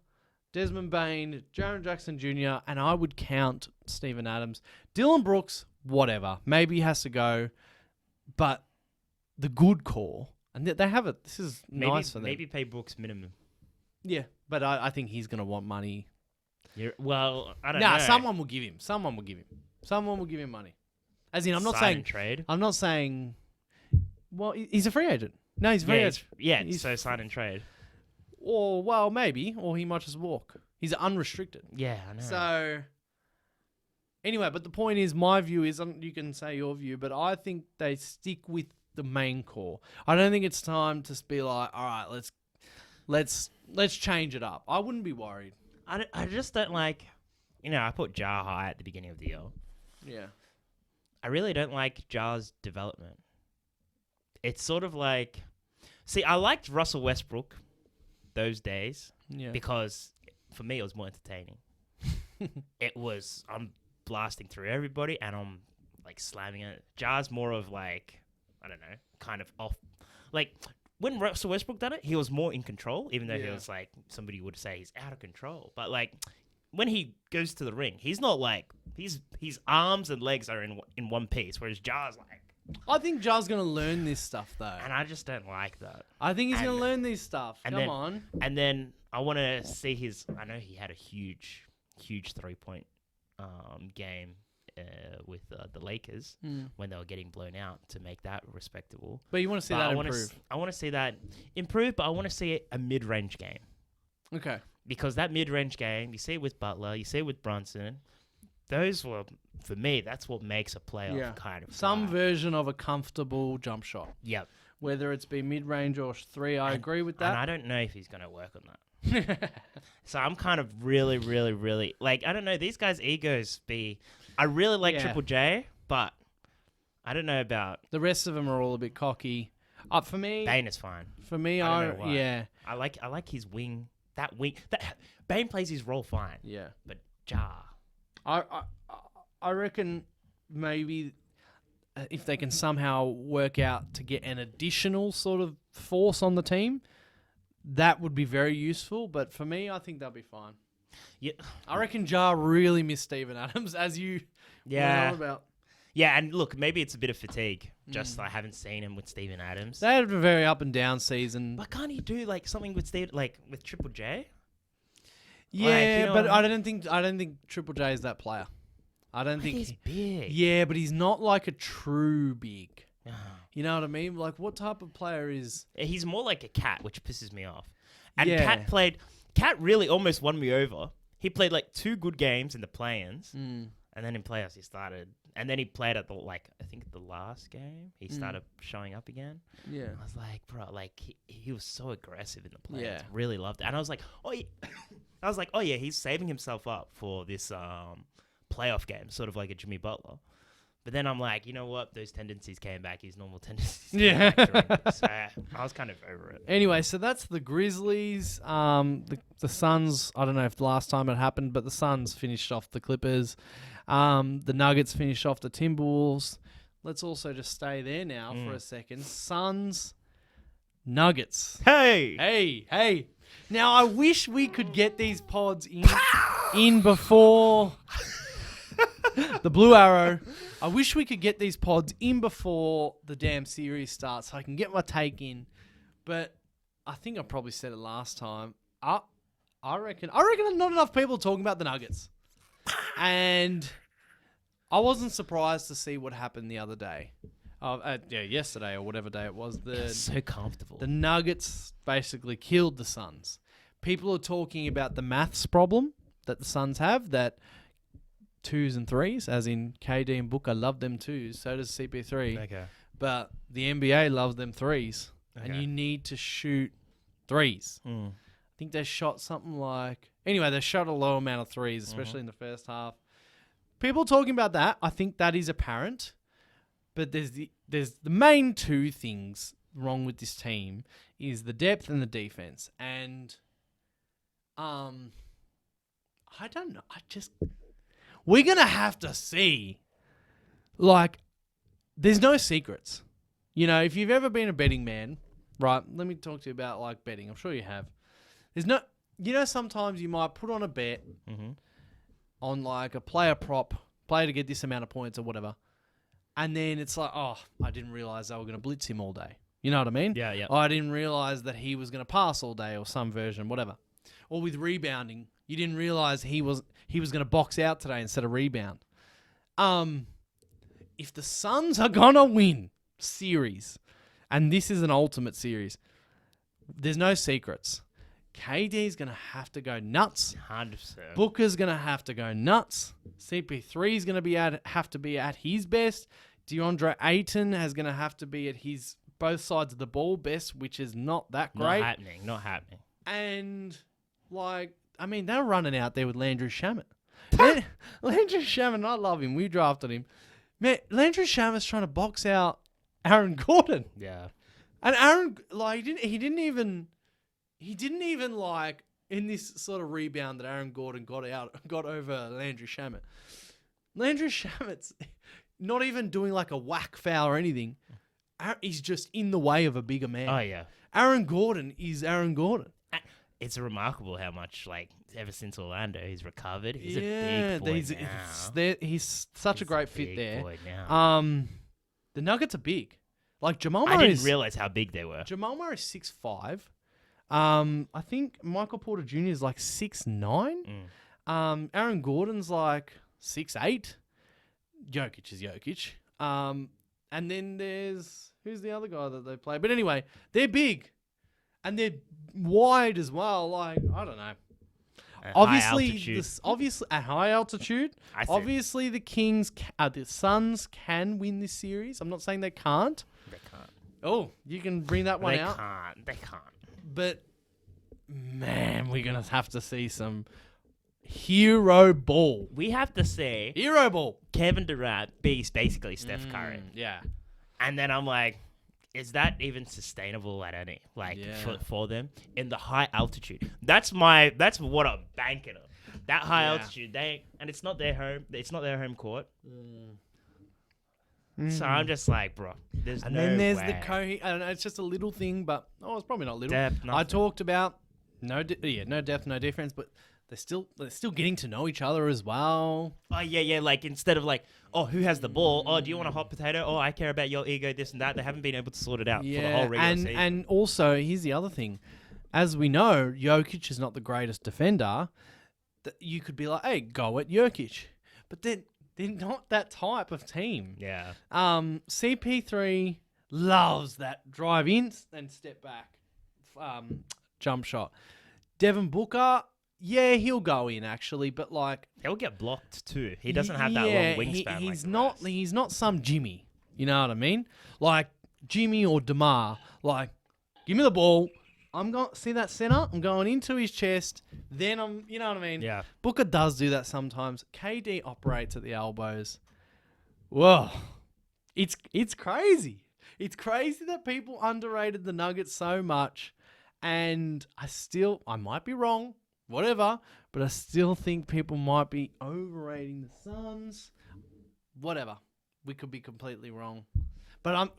Desmond Bain, Jaren Jackson Jr., and I would count Steven Adams. Dylan Brooks, whatever. Maybe he has to go. But the good core, and they have it. This is nice for them. Maybe pay Brooks minimum. Yeah, but I think he's going to want money. Well, I don't know. Nah, someone will give him. Someone will give him money. As in, I'm not saying trade. I'm not saying. Well, he's a free agent. No, he's a free agent. So sign and trade. Or well, maybe, or he might just walk. He's unrestricted. Yeah, I know. So anyway, but the point is, my view is, you can say your view, but I think they stick with the main core. I don't think it's time to be like, all right, let's change it up. I wouldn't be worried. I just don't like. I put Jar high at the beginning of the year. Yeah. I really don't like Jar's development. It's sort of like, see, I liked Russell Westbrook those days because for me it was more entertaining. I'm blasting through everybody and I'm like slamming it. Jar's more of like, I don't know, kind of off. Like when Russell Westbrook done it, he was more in control, even though he was like, somebody would say he's out of control. But like when he goes to the ring, he's not like, his arms and legs are in one piece, whereas Jar's like. I think Jar's going to learn this stuff, though. And I just don't like that. I think he's going to learn this stuff. Come on. And then I want to see I know he had a huge 3-point game with the Lakers when they were getting blown out to make that respectable. But you want to see that improve. I want to see that improve, but I want to see a mid-range game. Okay. Because that mid-range game, you see it with Butler, you see it with Brunson, those were, for me, that's what makes a playoff kind of some version of a comfortable jump shot. Yep. Whether it's be mid-range or 3, I agree with that. And I don't know if he's going to work on that. So I'm kind of really, really, really, like, I don't know, these guys' egos I really like Triple J, but I don't know about... The rest of them are all a bit cocky. For me... Bane is fine. For me, I don't know why. yeah. I like his wing. That wing... Bane plays his role fine. Yeah. But Jar... I reckon maybe if they can somehow work out to get an additional sort of force on the team, that would be very useful. But for me, I think they'll be fine. Yeah, I reckon Jar really missed Steven Adams, as you went on about. Yeah, and look, maybe it's a bit of fatigue. Just I haven't seen him with Steven Adams. They had a very up and down season. But can't he do like something with with Triple J? Yeah, but I don't think Triple J is that player. I don't think he's big. Yeah, but he's not like a true big. You know what I mean? Like, what type of player is... He's more like a Cat, which pisses me off. And Cat really almost won me over. He played like 2 good games in the play-ins, and then in playoffs he started... And then he played at I think the last game, he started showing up again. Yeah. I was like, bro, like, he was so aggressive in the play-ins. Yeah. Really loved it. And I was like, oh yeah, he's saving himself up for this... playoff game, sort of like a Jimmy Butler. But then I'm like, you know what? Those tendencies came back. His normal tendencies came back. So I was kind of over it. Anyway, so that's the Grizzlies. The Suns, I don't know if the last time it happened, but the Suns finished off the Clippers. The Nuggets finished off the Timberwolves. Let's also just stay there now for a second. Suns, Nuggets. Hey. Now, I wish we could get these pods in before... the Blue Arrow. I wish we could get these pods in before the damn series starts so I can get my take in. But I think I probably said it last time. I reckon not enough people talking about the Nuggets. And I wasn't surprised to see what happened the other day. Yesterday or whatever day it was. So comfortable. The Nuggets basically killed the Suns. People are talking about the maths problem that the Suns have, that 2s and 3s, as in KD and Booker love them 2s, so does CP3. Okay. But the NBA loves them 3s. Okay. And you need to shoot 3s. I think they shot something like... Anyway, they shot a low amount of 3s, especially in the first half. People talking about that, I think that is apparent. But there's the main two things wrong with this team is the depth and the defense. And I don't know. We're going to have to see. Like, there's no secrets. You know, if you've ever been a betting man, right, let me talk to you about, like, betting. I'm sure you have. There's no... You know, sometimes you might put on a bet on, like, a player to get this amount of points or whatever. And then it's like, oh, I didn't realize they were going to blitz him all day. You know what I mean? Yeah, yeah. Oh, I didn't realize that he was going to pass all day or some version, whatever. Or with rebounding, you didn't realize he was going to box out today instead of rebound. If the Suns are going to win series, and this is an ultimate series, there's no secrets. KD's going to have to go nuts. 100%. Booker's going to have to go nuts. CP3's going to have to be at his best. DeAndre Ayton is going to have to be at his both sides of the ball best, which is not that great. Not happening. And, like, I mean, they're running out there with Landry Shamet. Landry Shamet, I love him. We drafted him. Man, Landry Shamet's trying to box out Aaron Gordon. Yeah. And Aaron, like, he didn't even like in this sort of rebound that Aaron Gordon got over Landry Shamet. Landry Shamet's not even doing like a whack foul or anything. He's just in the way of a bigger man. Oh, yeah. Aaron Gordon is Aaron Gordon. It's remarkable how much, like, ever since Orlando, he's recovered. He's a big boy now. He's such a great fit there. Boy now. The Nuggets are big. Like, Jamal I Murray didn't realize how big they were. Jamal Murray's 6'5". I think Michael Porter Jr. is like 6'9". Aaron Gordon's like 6'8". Jokic is Jokic. And then there's... Who's the other guy that they play? But anyway, they're big. And they're wide as well. Like, I don't know. Obviously, at high altitude. Obviously, the Suns can win this series. I'm not saying they can't. They can't. Oh, you can bring that one out. They can't. But, man, we're going to have to see some hero ball. We have to see hero ball. Kevin Durant beats basically Steph Curry. Yeah. And then I'm like, is that even sustainable at any for them in the high altitude? That's what I'm banking on. That high altitude, and it's not their home. It's not their home court. So I'm just like, bro, there's and no then there's way. I don't know. It's just a little thing, but it's probably not little. Depth, I talked about no depth, no difference, but they're still getting to know each other as well. Oh yeah. Like instead of like, oh, who has the ball? Oh, do you want a hot potato? Oh, I care about your ego, this and that. They haven't been able to sort it out for the whole regular season. And also, here's the other thing. As we know, Jokic is not the greatest defender. You could be like, hey, go at Jokic. But they're not that type of team. Yeah. CP3 loves that drive in and step back jump shot. Devin Booker, yeah, he'll go in actually, but like he'll get blocked too. He doesn't have that long wingspan. He's not some Jimmy. You know what I mean? Like Jimmy or DeMar. Like, give me the ball. I'm going see that center. I'm going into his chest. Then you know what I mean? Yeah. Booker does do that sometimes. KD operates at the elbows. Whoa, it's crazy. It's crazy that people underrated the Nuggets so much, and I might be wrong, whatever, but I still think people might be overrating the Suns. Whatever, we could be completely wrong, but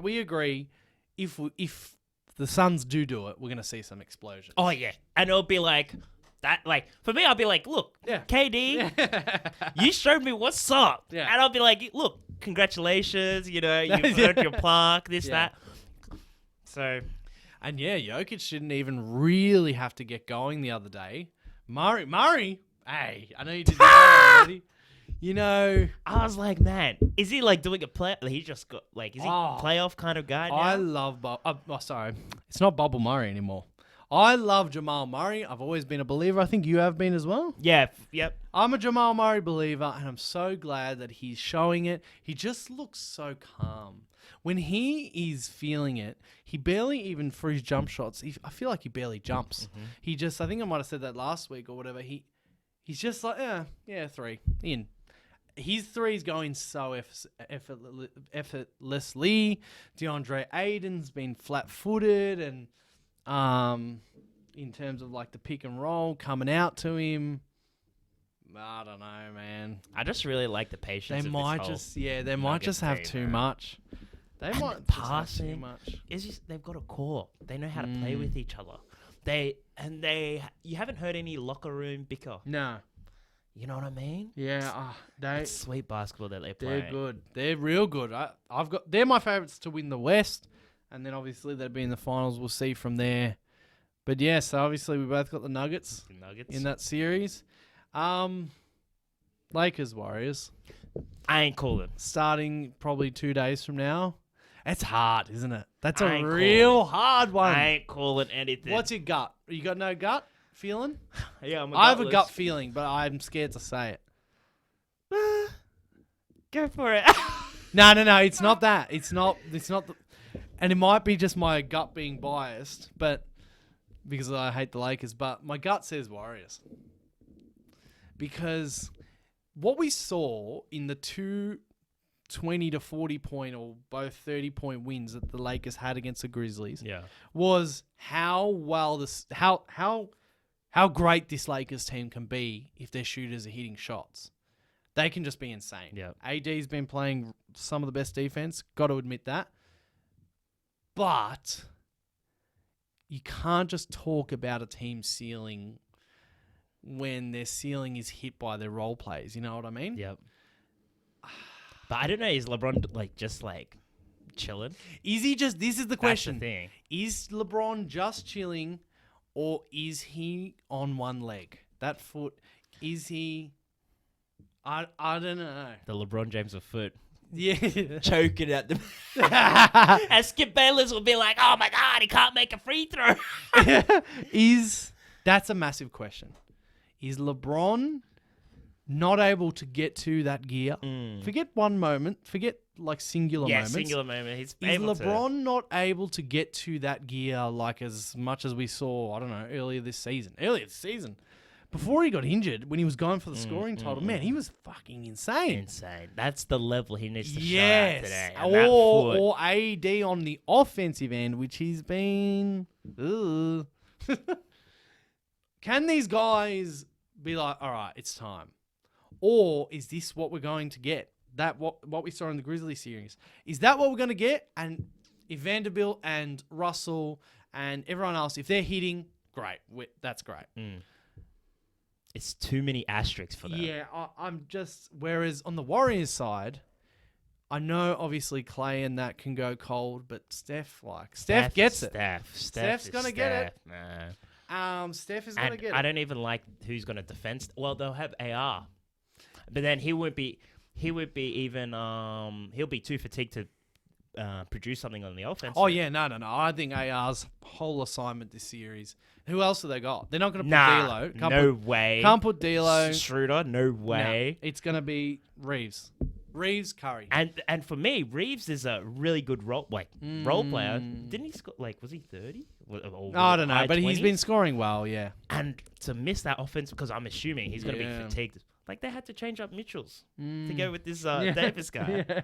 we agree if the Suns do it, we're gonna see some explosions. Oh yeah, and it'll be like that. Like for me, I'll be like, look, KD, you showed me what's up, and I'll be like, look, congratulations, you know, you've earned your plaque, that. So, And yeah, Jokic didn't even really have to get going the other day. Murray, hey, I know you did that already. You know, I was like, man, is he like doing a play? He just got like, is he playoff kind of guy now? I love sorry, it's not Bubble Murray anymore. I love Jamal Murray. I've always been a believer. I think you have been as well. Yeah, yep. I'm a Jamal Murray believer, and I'm so glad that he's showing it. He just looks so calm. When he is feeling it, he barely even for his jump shots. I feel like he barely jumps. Mm-hmm. He just, I think I might have said that last week or whatever. He's just like, yeah, 3 in. His three's going so effortlessly. DeAndre Ayton's been flat-footed, and in terms of like the pick and roll coming out to him, I don't know, man. I just really like the patience. They might just have too much. They might pass too much. They've got a core. They know how to play with each other. You haven't heard any locker room bicker. No. You know what I mean? Yeah, it's sweet basketball that they play. They're good. They're real good. They're my favorites to win the West, and then obviously they'll be in the finals. We'll see from there. But yeah, so obviously we both got the Nuggets in that series. Lakers, Warriors. I ain't calling. Starting probably 2 days from now. It's hard, isn't it? That's a real hard one. I ain't calling anything. What's your gut? You got no gut feeling? Yeah, I have a gut feeling, but I'm scared to say it. Go for it. No. It's not that. It's not. And it might be just my gut being biased, but because I hate the Lakers. But my gut says Warriors, because what we saw in the 2 20 to 40 point or both 30 point wins that the Lakers had against the Grizzlies, was how great this Lakers team can be if their shooters are hitting shots. They can just be insane. Yep. AD's been playing some of the best defense. Got to admit that. But you can't just talk about a team ceiling when their ceiling is hit by their role plays. You know what I mean? Yep. But I don't know. Is LeBron just chilling? Is he just? This is the question. That's the thing. Is LeBron just chilling, or is he on one leg? That foot. Is he? I don't know. The LeBron James of foot. Yeah. Choking at them. And Skip Bayless will be like, "Oh my God, he can't make a free throw." That's a massive question. Is LeBron not able to get to that gear? Forget one moment. Forget singular moments. Yeah, singular moment. Is LeBron not able to get to that gear as much as we saw, I don't know, earlier this season? Before he got injured, when he was going for the scoring title, man, he was fucking insane. That's the level he needs to show at today. Or AD on the offensive end, which he's been... Can these guys be like, all right, it's time? Or is this what we're going to get? That what we saw in the Grizzlies series? Is that what we're going to get? And if Vanderbilt and Russell and everyone else, if they're hitting, great. That's great. It's too many asterisks for them. Yeah, I'm just... Whereas on the Warriors side, I know obviously Clay and that can go cold, but Steph gets it. Steph's going to get it. Nah. Steph is going to get it. I don't even like who's going to defend. Well, they'll have AR. But then he'll be too fatigued to produce something on the offense. Oh, yeah, no. I think AR's whole assignment this series. Who else have they got? They're not going to put D'Lo. No way. Can't put D'Lo. Schroeder, no way. It's going to be Reeves, Curry. And for me, Reeves is a really good role player. Didn't he score, was he 30? I don't know, but he's been scoring well, yeah. And to miss that offense, because I'm assuming he's going to be fatigued. They had to change up Mitchells to go with this Davis guy. Yeah.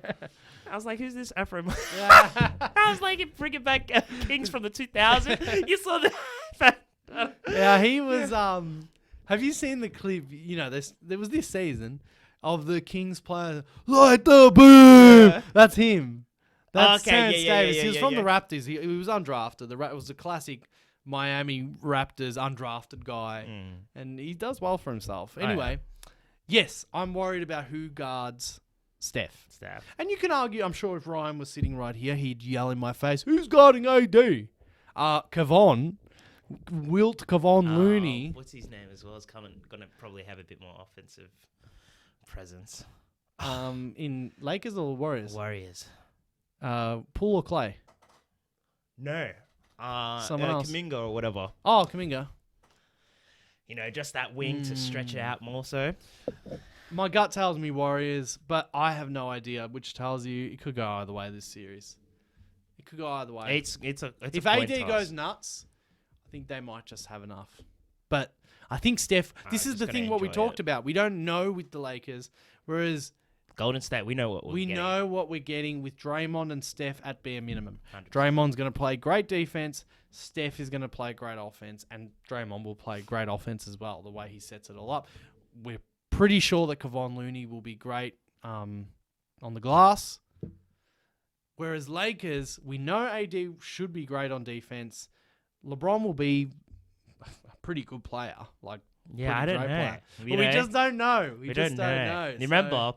I was like, who's this Afro? I was like, bringing back Kings from the 2000s. You saw that. Yeah, he was... have you seen the clip? You know, there was this season of the Kings player, light the boom! Yeah. That's him. That's Terrence Davis. He was from the Raptors. He was undrafted. It was a classic Miami Raptors undrafted guy. And he does well for himself. Anyway... Yes, I'm worried about who guards Steph. And you can argue, I'm sure if Ryan was sitting right here, he'd yell in my face, who's guarding AD? Kevon, Wilt Kevon Looney. What's his name as well? Is going to probably have a bit more offensive presence. In Lakers or Warriors? Warriors. Poole or Clay? No. Someone else. Kuminga or whatever. Oh, Kuminga. You know, just that wing to stretch it out more so. My gut tells me Warriors, but I have no idea, which tells you it could go either way this series. It could go either way. It's if a AD coin toss. goes nuts, I think they might just have enough. But I think Steph, this is just the gonna thing what we enjoy talked it. about. We don't know with the Lakers, whereas Golden State, we know what we know what we're getting with Draymond and Steph at bare minimum. 100%. Draymond's going to play great defense. Steph is going to play great offense, and Draymond will play great offense as well, the way he sets it all up. We're pretty sure that Kevon Looney will be great on the glass. Whereas Lakers, we know AD should be great on defense. LeBron will be a pretty good player. Like, Yeah, I pretty don't great know. player. But we just don't know. We just don't know. You remember,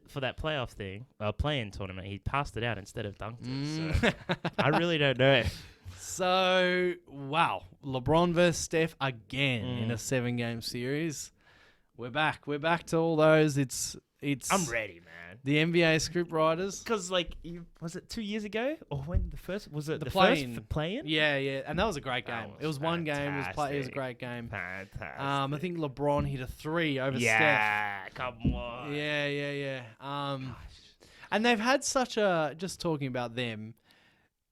for that playoff thing, play-in tournament, he passed it out instead of dunked it. So I really don't know. So, wow. LeBron versus Steph again in a 7-game series. We're back. We're back to all those. It's. I'm ready, man. The NBA script writers. Because, like, was it 2 years ago? Or when the first... Was it the play-in. first play-in? Yeah. And that was a great That game. was It was one game. It was a fantastic. great game. Fantastic. I think LeBron hit a 3 over Steph. Yeah, come on. Yeah. And they've had such a... Just talking about them,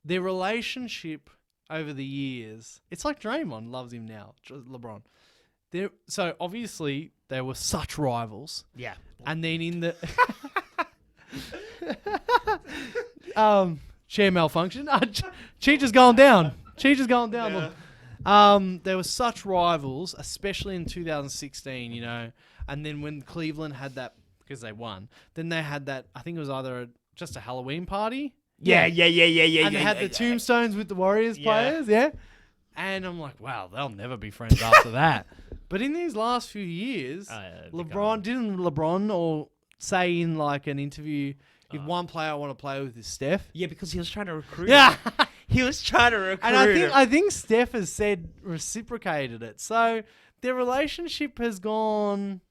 their relationship over the years... It's like Draymond loves him now, LeBron. So, obviously, they were such rivals. Yeah. And then in the... chair malfunction. Cheech is going down. Yeah. They were such rivals, especially in 2016, you know. And then when Cleveland had that, because they won, then they had that, I think it was either just a Halloween party. Yeah. And they had the tombstones with the Warriors players, yeah. And I'm like, wow, they'll never be friends after that. But in these last few years, LeBron or say in like an interview, if one player I want to play with is Steph. Yeah, because he was trying to recruit. Yeah. He was trying to recruit. And I think Steph has reciprocated it. So their relationship has gone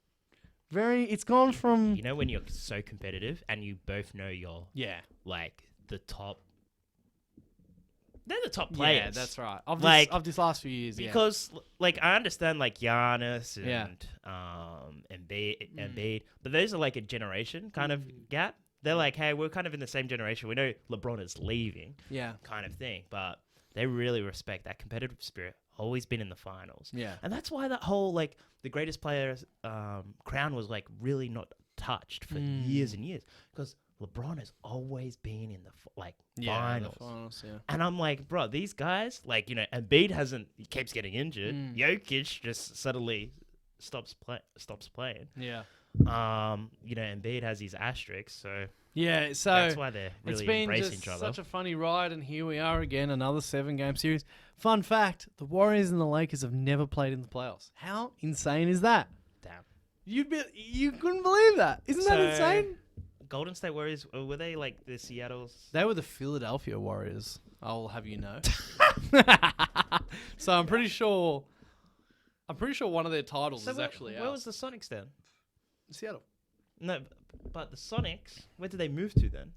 it's gone from... You know when you're so competitive and you both know you're like the top... They're the top players. Yeah, that's right. Of this last few years, because like I understand like Giannis and Embiid, but those are like a generation kind of gap. They're like, hey, we're kind of in the same generation. We know LeBron is leaving, kind of thing, but they really respect that competitive spirit. Always been in the finals, and that's why that whole like the greatest players crown was like really not touched for years and years because LeBron has always been in the finals. The finals, And I'm like, bro, these guys, like, you know, Embiid he keeps getting injured. Jokic just suddenly stops playing. Yeah. You know, Embiid has these asterisks, so so that's why they're really it's been embracing just each other. such a funny ride, and here we are again, another 7-game series. Fun fact: the Warriors and the Lakers have never played in the playoffs. How insane is that? Damn. You couldn't believe that. Isn't that insane? Golden State Warriors, were they like the Seattle's? They were the Philadelphia Warriors. I'll have you know. So I'm pretty sure one of their titles is actually where was the Sonics then? Seattle. No, but the Sonics, where did they move to then?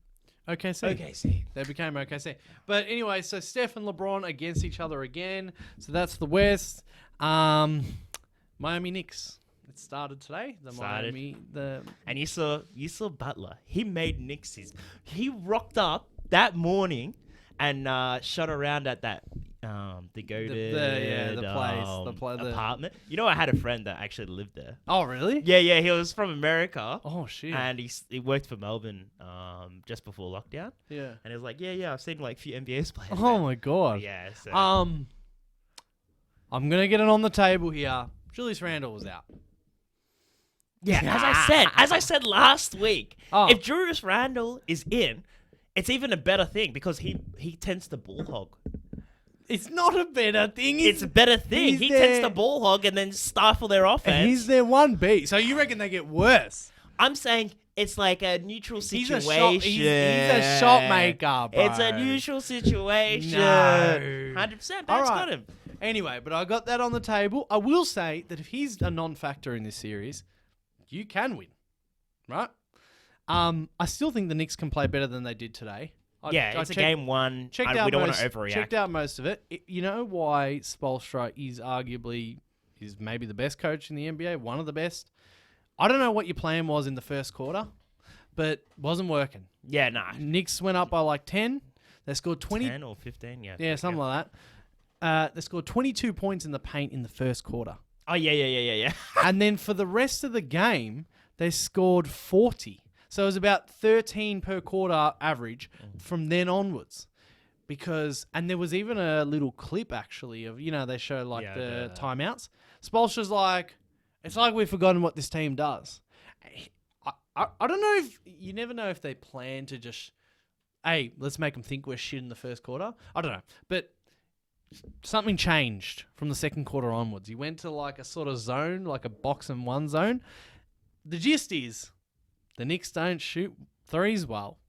OKC. They became OKC. But anyway, so Steph and LeBron against each other again. So that's the West. Miami Knicks. It started today. And you saw Butler. He made Knicks he rocked up that morning and shot around at that the apartment. You know, I had a friend that actually lived there. Oh, really? Yeah. He was from America. Oh, shit. And he worked for Melbourne just before lockdown. Yeah. And he was like, yeah, I've seen like a few NBA players. Oh my god. Yeah. So. I'm gonna get it on the table here. Julius Randle was out. Yeah, as I said last week, if Julius Randle is in, it's even a better thing because he tends to ball hog. It's not a better thing. It's a better thing. He tends to ball hog and then stifle their offense. He's their 1B. So you reckon they get worse? I'm saying It's like a neutral He's situation. he's a shot maker, bro. It's a neutral situation. No. 100%. All That's right. got him. Anyway, but I got that on the table. I will say that if he's a non-factor in this series, you can win, right? I still think the Knicks can play better than they did today. It's a game one. We don't want to overreact. Checked out most of it. You know why Spoelstra is maybe the best coach in the NBA, one of the best. I don't know what your plan was in the first quarter, but wasn't working. Yeah, nah. Knicks went up by like 10. They scored 20. 10 or 15, yeah. Yeah, something like that. They scored 22 points in the paint in the first quarter. Oh, yeah. And then for the rest of the game, they scored 40. So it was about 13 per quarter average from then onwards. And there was even a little clip, actually, of, they show like the timeouts. Spoelstra's like, it's like we've forgotten what this team does. I don't know you never know if they plan to just, hey, let's make them think we're shit in the first quarter. I don't know. But something changed from the second quarter onwards. He went to like a sort of zone, like a box and one zone. The gist is the Knicks don't shoot threes well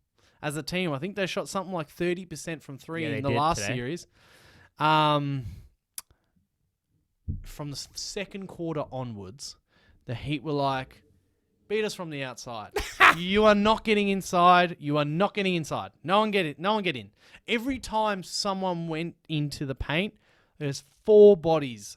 as a team. I think they shot something like 30% from three in the last series. From the second quarter onwards, the Heat were like, beat us from the outside. You are not getting inside. You are not getting inside. No one get it. No one get in. Every time someone went into the paint, there's 4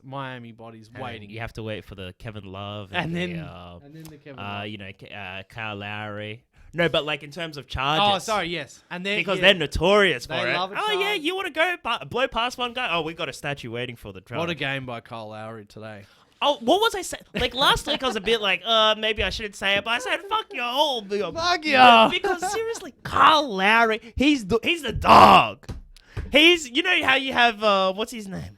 Miami bodies waiting. You have to wait for the Kevin Love and then the Kevin Love. Kyle Lowry. No, but like in terms of charges. Oh, sorry, yes. And then because they're notorious for they it. love a Oh charge. yeah, you want to go blow past one guy? Oh, we got a statue waiting for the charge. What a game by Kyle Lowry today. Oh, what was I saying? Like last week, I was a bit like, maybe I shouldn't say it, but I said, "Fuck you all." Fuck you. Because seriously, Kyle Lowry, he's the dog. He's, you know how you have what's his name?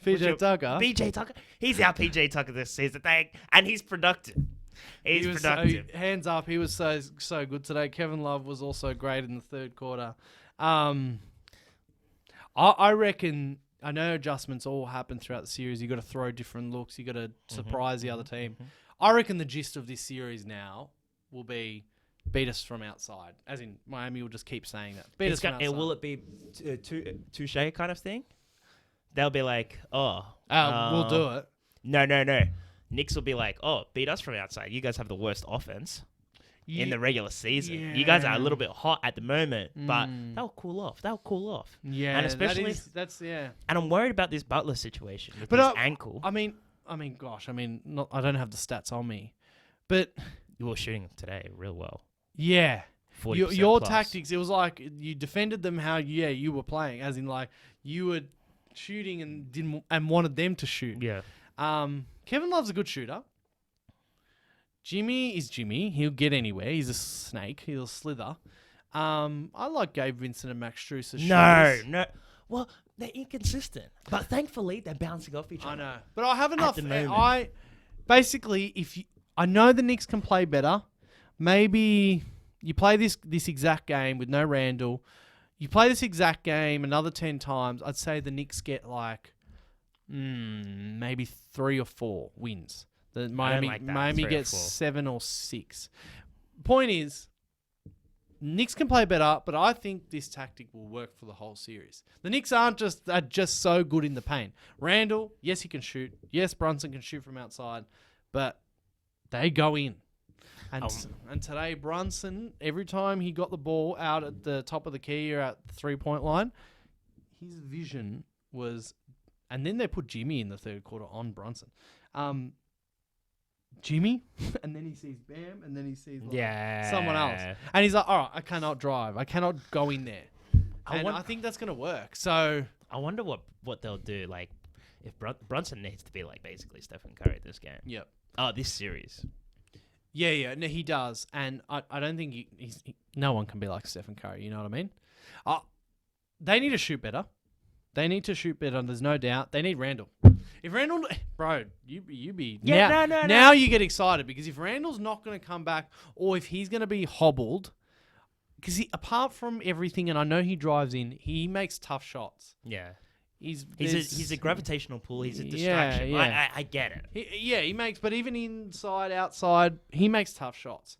PJ Tucker. PJ Tucker. He's our PJ Tucker this season, and he's productive. He's productive. Hands up, he was so good today. Kevin Love was also great in the third quarter. I reckon. I know adjustments all happen throughout the series. You got to throw different looks. You got to surprise the other team. I reckon the gist of this series now will be beat us from outside. As in, Miami will just keep saying that. Beat us from outside. Will it be touche kind of thing? They'll be like, we'll do it. No. Knicks will be like, beat us from outside. You guys have the worst offense in the regular season. Yeah. You guys are a little bit hot at the moment, but they'll cool off. Yeah, and especially that's. And I'm worried about this Butler situation with his ankle. I mean, gosh, I don't have the stats on me, but you were shooting today real well. Yeah. Your tactics, it was like you defended them how you were playing, as in like you were shooting and wanted them to shoot. Yeah. Kevin Love's a good shooter. Jimmy is Jimmy. He'll get anywhere. He's a snake. He'll slither. I like Gabe Vincent and Max Strus as shooters. No. Well, they're inconsistent, but thankfully they're bouncing off each other. I know, but I have enough. I know the Knicks can play better. Maybe you play this exact game with no Randall. You play this exact game another 10 times. I'd say the Knicks get like maybe 3 or 4 wins. The Miami gets 7 or 6. Point is, Knicks can play better, but I think this tactic will work for the whole series. The Knicks are just so good in the paint. Randall, yes, he can shoot. Yes, Brunson can shoot from outside, but they go in. And today, Brunson, every time he got the ball out at the top of the key or at the 3-point line, his vision was... And then they put Jimmy in the third quarter on Brunson. Jimmy, and then he sees Bam, and then he sees someone else. And he's like, all right, I cannot drive. I cannot go in there. I think that's going to work. So I wonder what they'll do. Like, if Brunson needs to be like basically Stephen Curry this game. Yep. Oh, this series. Yeah. No, he does. And I don't think no one can be like Stephen Curry. You know what I mean? They need to shoot better. There's no doubt. They need Randall. If Randall, bro, you be now you get excited because if Randall's not going to come back or if he's going to be hobbled, because apart from everything, and I know he drives in, he makes tough shots. Yeah, he's a gravitational pull. He's a distraction. I get it. He makes, but even inside, outside, he makes tough shots.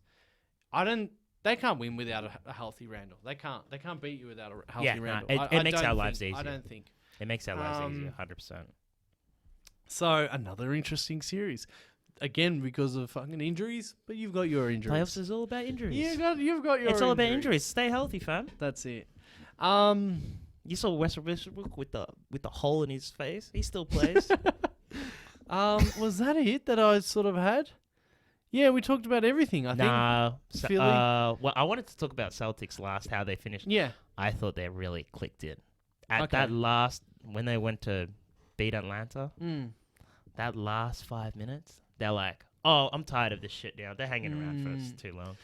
They can't win without a healthy Randall. They can't beat you without a healthy Randall. It makes our lives easier. easier. I don't think. It makes our lives easier, 100%. So another interesting series, again because of fucking injuries. But you've got your injuries. Playoffs is all about injuries. You've got your. It's all about injuries. Stay healthy, fam. That's it. You saw Westbrook with the hole in his face. He still plays. Was that it that I sort of had? Yeah, we talked about everything. I think. Philly. Well, I wanted to talk about Celtics last, how they finished. Yeah. I thought they really clicked it. At Okay. that last, when they went to beat Atlanta, Mm. that last 5 minutes, they're like, oh, I'm tired of this shit now. They're hanging around for us too long.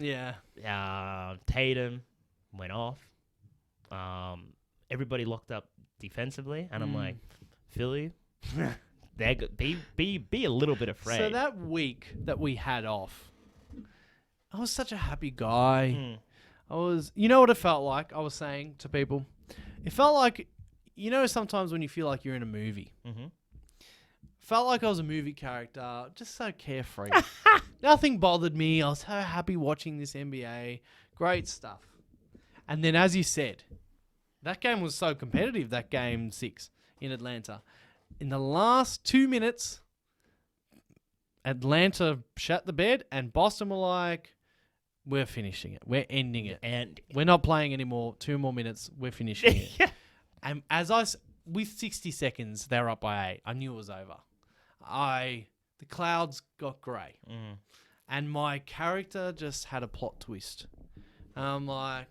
Yeah. Tatum went off. Everybody locked up defensively, and I'm like, Philly, be a little bit afraid. So that week that we had off, I was such a happy guy. You know what it felt like? I was saying to people, it felt like, sometimes when you feel like you're in a movie. Mm-hmm. Felt like I was a movie character, just so carefree. Nothing bothered me. I was so happy watching this NBA. Great stuff. And then, as you said, that game was so competitive, that game 6 in Atlanta. In the last 2 minutes, Atlanta shut the bed and Boston were like, we're finishing it. We're ending it. And we're not playing anymore. 2 more minutes. We're finishing it. Yeah. And with 60 seconds, they're up by 8. I knew it was over. The clouds got grey. And my character just had a plot twist. And I'm like,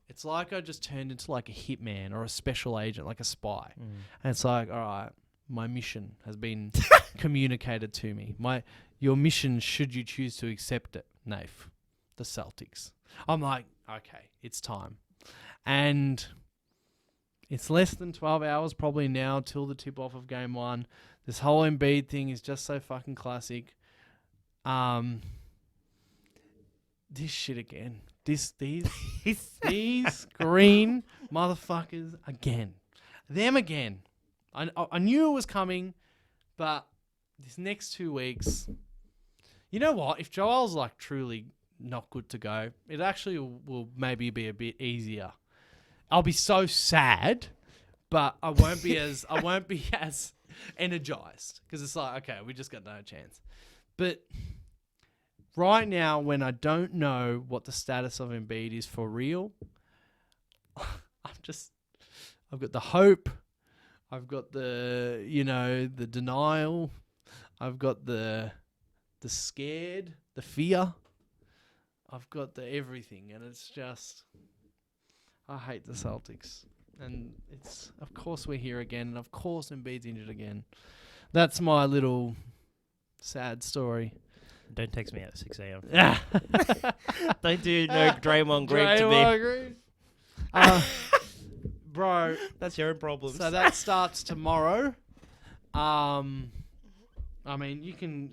it's like I just turned into like a hitman or a special agent, like a spy. And it's like, all right, my mission has been communicated to me. Your mission, should you choose to accept it, Nafe, the Celtics. I'm like, okay, it's time. And it's less than 12 hours probably now till the tip-off of Game 1. This whole Embiid thing is just so fucking classic. This shit again. These green motherfuckers again. Them again. I knew it was coming, but this next 2 weeks, you know what? If Joel's like truly not good to go, it actually will maybe be a bit easier. I'll be so sad, but I won't be as energized because it's like, okay, we just got no chance. But right now, when I don't know what the status of Embiid is for real, I've got the hope, I've got the the denial, I've got the scared, the fear, I've got the everything, and it's just, I hate the Celtics. And it's, of course we're here again, and of course Embiid's injured again. That's my little sad story. Don't text me at 6 a.m. Don't do no Draymond Green to me. Bro. That's your own problem. So that starts tomorrow. I mean, you can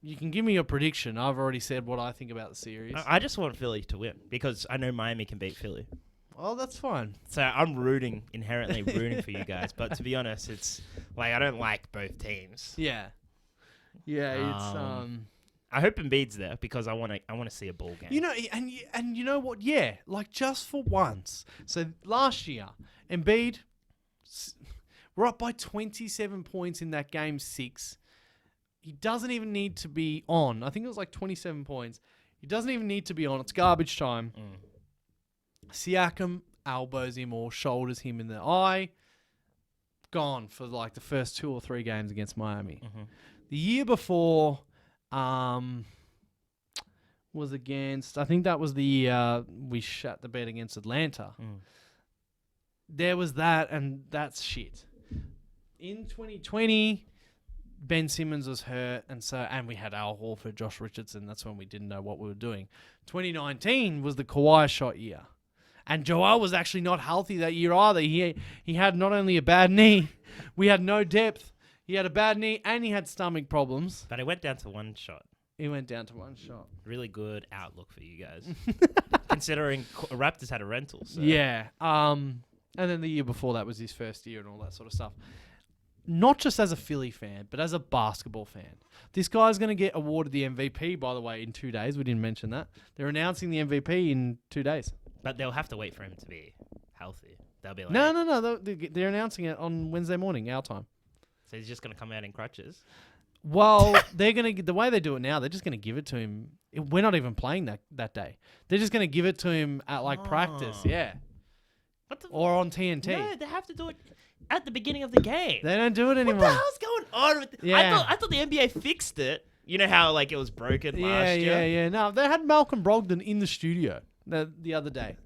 give me your prediction. I've already said what I think about the series. I just want Philly to win because I know Miami can beat Philly. Well, that's fine. So I'm inherently rooting for you guys. But to be honest, it's like I don't like both teams. Yeah. Yeah, I hope Embiid's there because I want to see a ball game. And you know what? Yeah, like just for once. So last year, Embiid, we're up by 27 points in that game 6. He doesn't even need to be on. I think it was like 27 points. He doesn't even need to be on. It's garbage time. Siakam elbows him or shoulders him in the eye. Gone for like the first 2 or 3 games against Miami. The year before was against, I think that was the year we shut the bed against Atlanta. There was that, and that's shit. In 2020, Ben Simmons was hurt, and we had Al Horford, Josh Richardson. That's when we didn't know what we were doing. 2019 was the Kawhi shot year. And Joel was actually not healthy that year either. He had not only a bad knee, we had no depth. He had a bad knee and he had stomach problems. But it went down to 1 shot. He went down to 1 shot. Really good outlook for you guys. Considering Raptors had a rental. So. Yeah. And then the year before that was his first year and all that sort of stuff. not just as a Philly fan, but as a basketball fan. This guy's going to get awarded the MVP, by the way, in 2 days. We didn't mention that. They're announcing the MVP in 2 days. But they'll have to wait for him to be healthy. They'll be like, No. They're announcing it on Wednesday morning, our time. So he's just going to come out in crutches? Well, the way they do it now, they're just going to give it to him. We're not even playing that day. They're just going to give it to him at practice, yeah. Or on TNT. No, they have to do it at the beginning of the game. They don't do it anymore. What the hell's going on with Yeah. I thought the NBA fixed it. You know how it was broken last year? Yeah. No, they had Malcolm Brogdon in the studio the other day.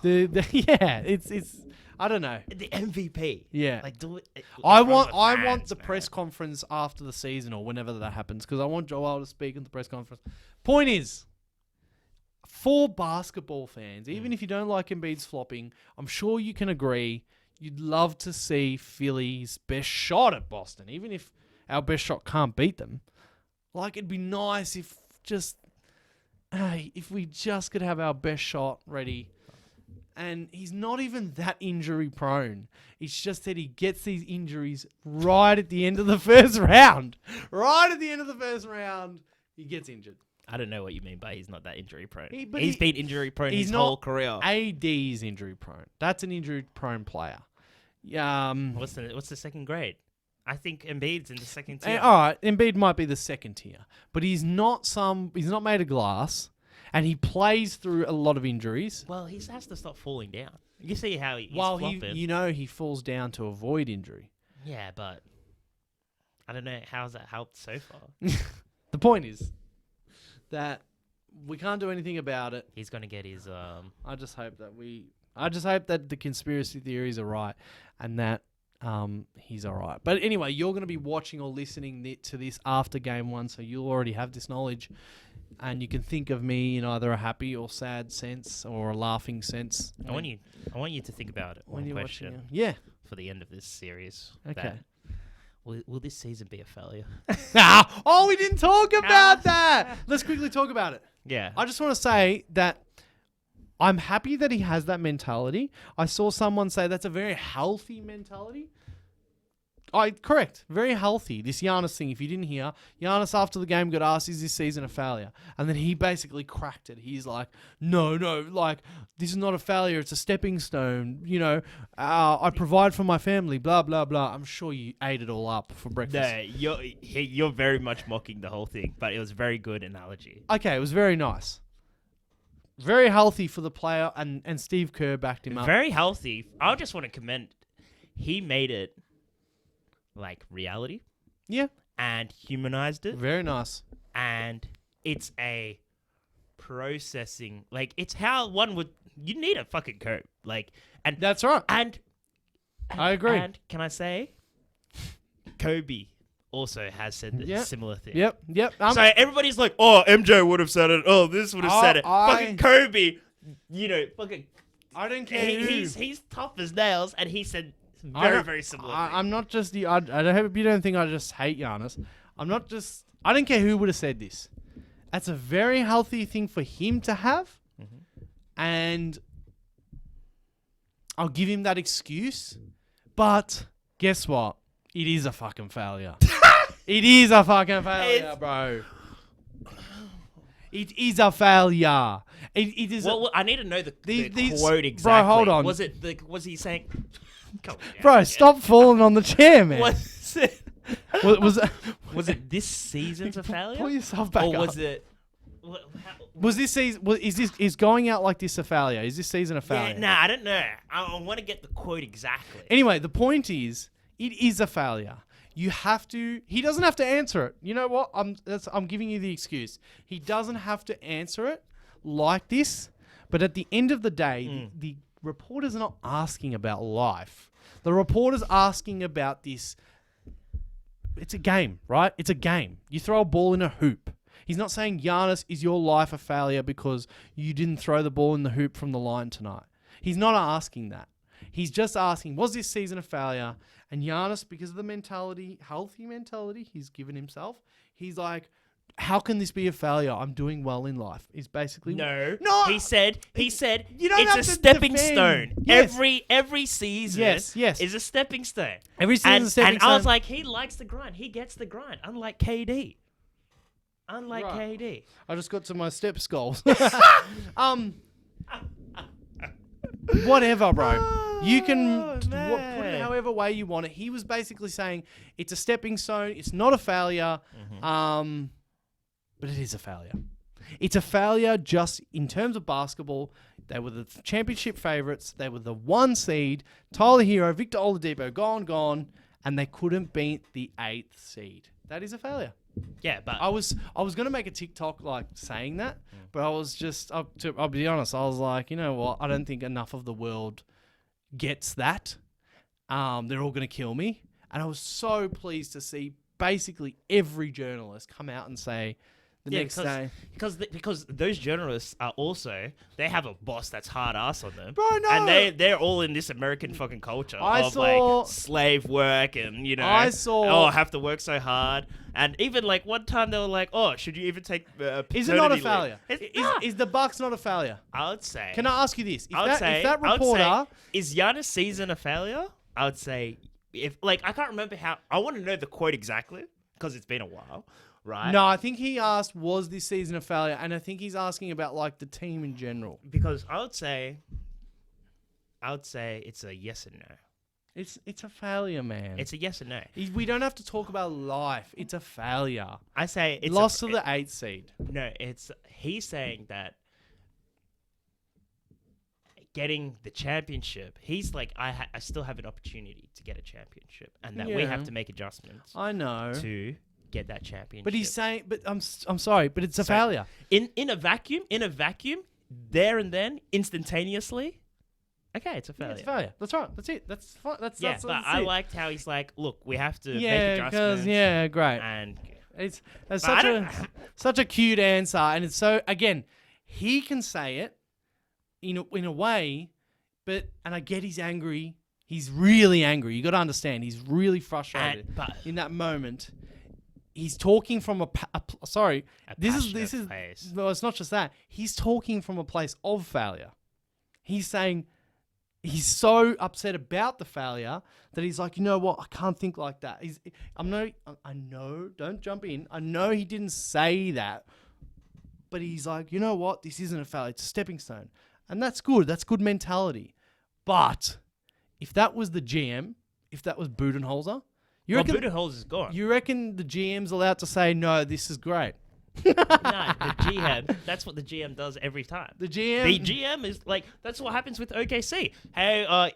It's I don't know. The MVP. Yeah. Do it. I want the press conference after the season or whenever that happens because I want Joel to speak at the press conference. Point is, for basketball fans, even if you don't like Embiid's flopping, I'm sure you can agree you'd love to see Philly's best shot at Boston, even if our best shot can't beat them. It'd be nice if we just could have our best shot ready. And he's not even that injury prone. It's just that he gets these injuries right at the end of the first round. Right at the end of the first round, he gets injured. I don't know what you mean by he's not that injury prone. He's He's been injury prone his whole career. AD is injury prone. That's an injury prone player. What's the second grade? I think Embiid's in the second tier. All right, Embiid might be the second tier, but he's not made of glass. And he plays through a lot of injuries. Well, he has to stop falling down. You see how he's flopping. flopping. He falls down to avoid injury. Yeah, but I don't know how's that helped so far. The point is that we can't do anything about it. He's gonna get his. I just hope that the conspiracy theories are right, and that he's all right. But anyway, you're going to be watching or listening to this after game one, so you'll already have this knowledge. And you can think of me in either a happy or sad sense or a laughing sense. I want you to think about it. When you're watching it. Yeah. For the end of this series. Okay. Will this season be a failure? Oh, we didn't talk about that. Let's quickly talk about it. Yeah. I just want to say that I'm happy that he has that mentality. I saw someone say that's a very healthy mentality. Correct. Very healthy. This Giannis thing, if you didn't hear, Giannis after the game got asked, is this season a failure? And then he basically cracked it. He's like, no, this is not a failure. It's a stepping stone. I provide for my family, blah, blah, blah. I'm sure you ate it all up for breakfast. No, you're very much mocking the whole thing, but it was a very good analogy. Okay, it was very nice. Very healthy for the player, and Steve Kerr backed him up. Very healthy. I just want to commend, he made it reality. Yeah. And humanized it. Very nice. And it's a processing, it's how one would, you need a fucking cope. And that's right. And I agree. And can I say, Kobe also has said this similar thing. Yep. So everybody's like, oh, MJ would have said it. Oh, this would have said it. Fucking Kobe, fucking. I don't care. He's tough as nails, and he said very similar. I'm not just the. I hope you don't think I just hate Giannis. I don't care who would have said this. That's a very healthy thing for him to have, and I'll give him that excuse. But guess what? It is a fucking failure. It is a fucking failure, bro. It is a failure. It is. Well, I need to know the quote exactly. Bro, hold on. Was he saying? Bro, stop falling on the chair, man. Was it? Was it this season's a failure? Pull yourself back up. Or was it? Was this season? Is going out like this a failure? Is this season a failure? Yeah, I don't know. I want to get the quote exactly. Anyway, the point is, it is a failure. You have to. He doesn't have to answer it. You know what? I'm giving you the excuse. He doesn't have to answer it like this. But at the end of the day, the reporter's not asking about life. The reporter's asking about this. It's a game, right? It's a game. You throw a ball in a hoop. He's not saying, Giannis, is your life a failure because you didn't throw the ball in the hoop from the line tonight. He's not asking that. He's just asking, was this season a failure? And Giannis, because of the mentality, healthy mentality he's given himself, he's like, how can this be a failure? I'm doing well in life. Is basically No. No. He said You don't it's have a to stepping defend. stone. Yes. Every season Yes. is a stepping stone. Every season And, is a stepping and I was stone. like, he likes the grind. He gets the grind. Unlike KD. Right. KD. I just got to my step skulls. Whatever, bro. You can put man. it however way you want it. He was basically saying it's a stepping stone. It's not a failure. But it is a failure. It's a failure just in terms of basketball. They were the championship favorites. They were the 1 seed. Tyler Hero, Victor Oladipo, gone, and they couldn't beat the 8th seed. That is a failure. Yeah, but I was gonna make a TikTok like saying that, but I was just I'll be honest. I was like, you know what? I don't think enough of the world gets that. They're all gonna kill me, and I was so pleased to see basically every journalist come out and say the next day because those journalists are also they have a boss that's hard ass on them, Bro, no. and they're all in this American fucking culture of like slave work and have to work so hard, and even like one time they were like, oh, should you even take Is it not a paternity failure? leave? Is the Bucks not a failure? I would say. Can I ask you this? If I would say that reporter is Giannis' season a failure? I would say if like I can't remember how. I want to know the quote exactly because it's been a while. Right? No, I think he asked, was this season a failure? And I think he's asking about like the team in general. Because I would say it's a yes and no. It's a failure, man. It's a yes and no. We don't have to talk about life. It's a failure. I say it's lost to the 8th seed. No, he's saying that getting the championship, he's like, I still have an opportunity to get a championship, and that we have to make adjustments. I know. To get that championship. But he's saying, but I'm sorry, but it's a failure. In a vacuum, there and then, instantaneously. Okay, it's a failure. Yeah, it's a failure. That's right. That's it. That's fine. That's but I liked how he's like, look, we have to make adjustments. Great. And it's such a cute answer, and it's so again, he can say it in a way, but and I get he's angry. He's really angry. You got to understand, he's really frustrated. But in that moment, he's talking from this is place. Well, it's not just that. He's talking from a place of failure. He's saying he's so upset about the failure that he's like, you know what? I can't think like that. I know, don't jump in. I know he didn't say that, but he's like, you know what? This isn't a failure. It's a stepping stone. And that's good. That's good mentality. But if that was the GM, if that was Budenholzer, Budenholzer's gone. You reckon the GM's allowed to say, no, this is great? No, the GM. That's what the GM does every time. The GM is like, that's what happens with OKC. Hey,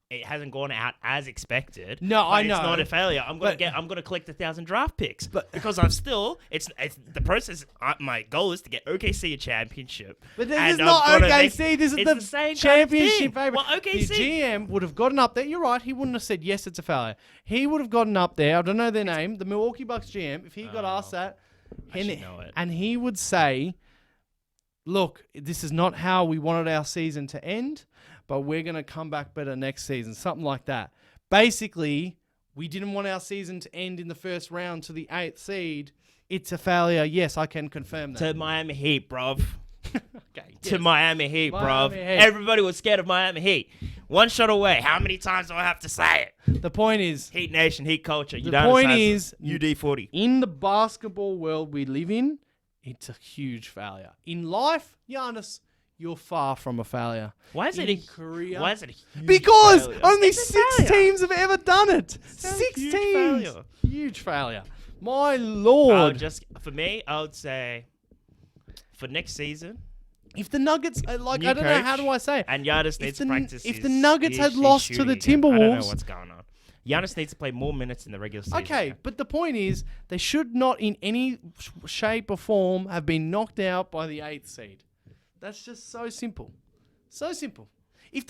it hasn't gone out as expected. No, I know. It's not a failure. I'm gonna collect 1,000 draft picks, because I'm still. It's the process. My goal is to get OKC a championship. But this is not OKC. This is the same championship favorite. Well, OKC. The GM would have gotten up there. You're right. He wouldn't have said yes, it's a failure. He would have gotten up there. I don't know their name. The Milwaukee Bucks GM. If he got asked that, and he would say, "Look, this is not how we wanted our season to end, but we're going to come back better next season." Something like that. Basically, we didn't want our season to end in the first round to the 8th seed. It's a failure. Yes, I can confirm that. To Miami Heat, bruv. Okay. To yes. Miami Heat, bruv. Heat. Everybody was scared of Miami Heat. One shot away. How many times do I have to say it? The point is, Heat Nation, Heat culture. The point is, UD40. In the basketball world we live in, it's a huge failure. In life, Giannis, you're far from a failure. Why is it in Korea? Why is it a huge Because failure? only 6 teams have ever done it. 6 huge teams. failure. Huge failure. My lord. For me, I would say for next season. If the Nuggets, I don't know, how do I say it? And Giannis needs to practice. If the Nuggets had lost to the Timberwolves. I don't know what's going on. Giannis needs to play more minutes in the regular season. Okay, but the point is, they should not in any shape or form have been knocked out by the 8th seed. That's just so simple. So simple.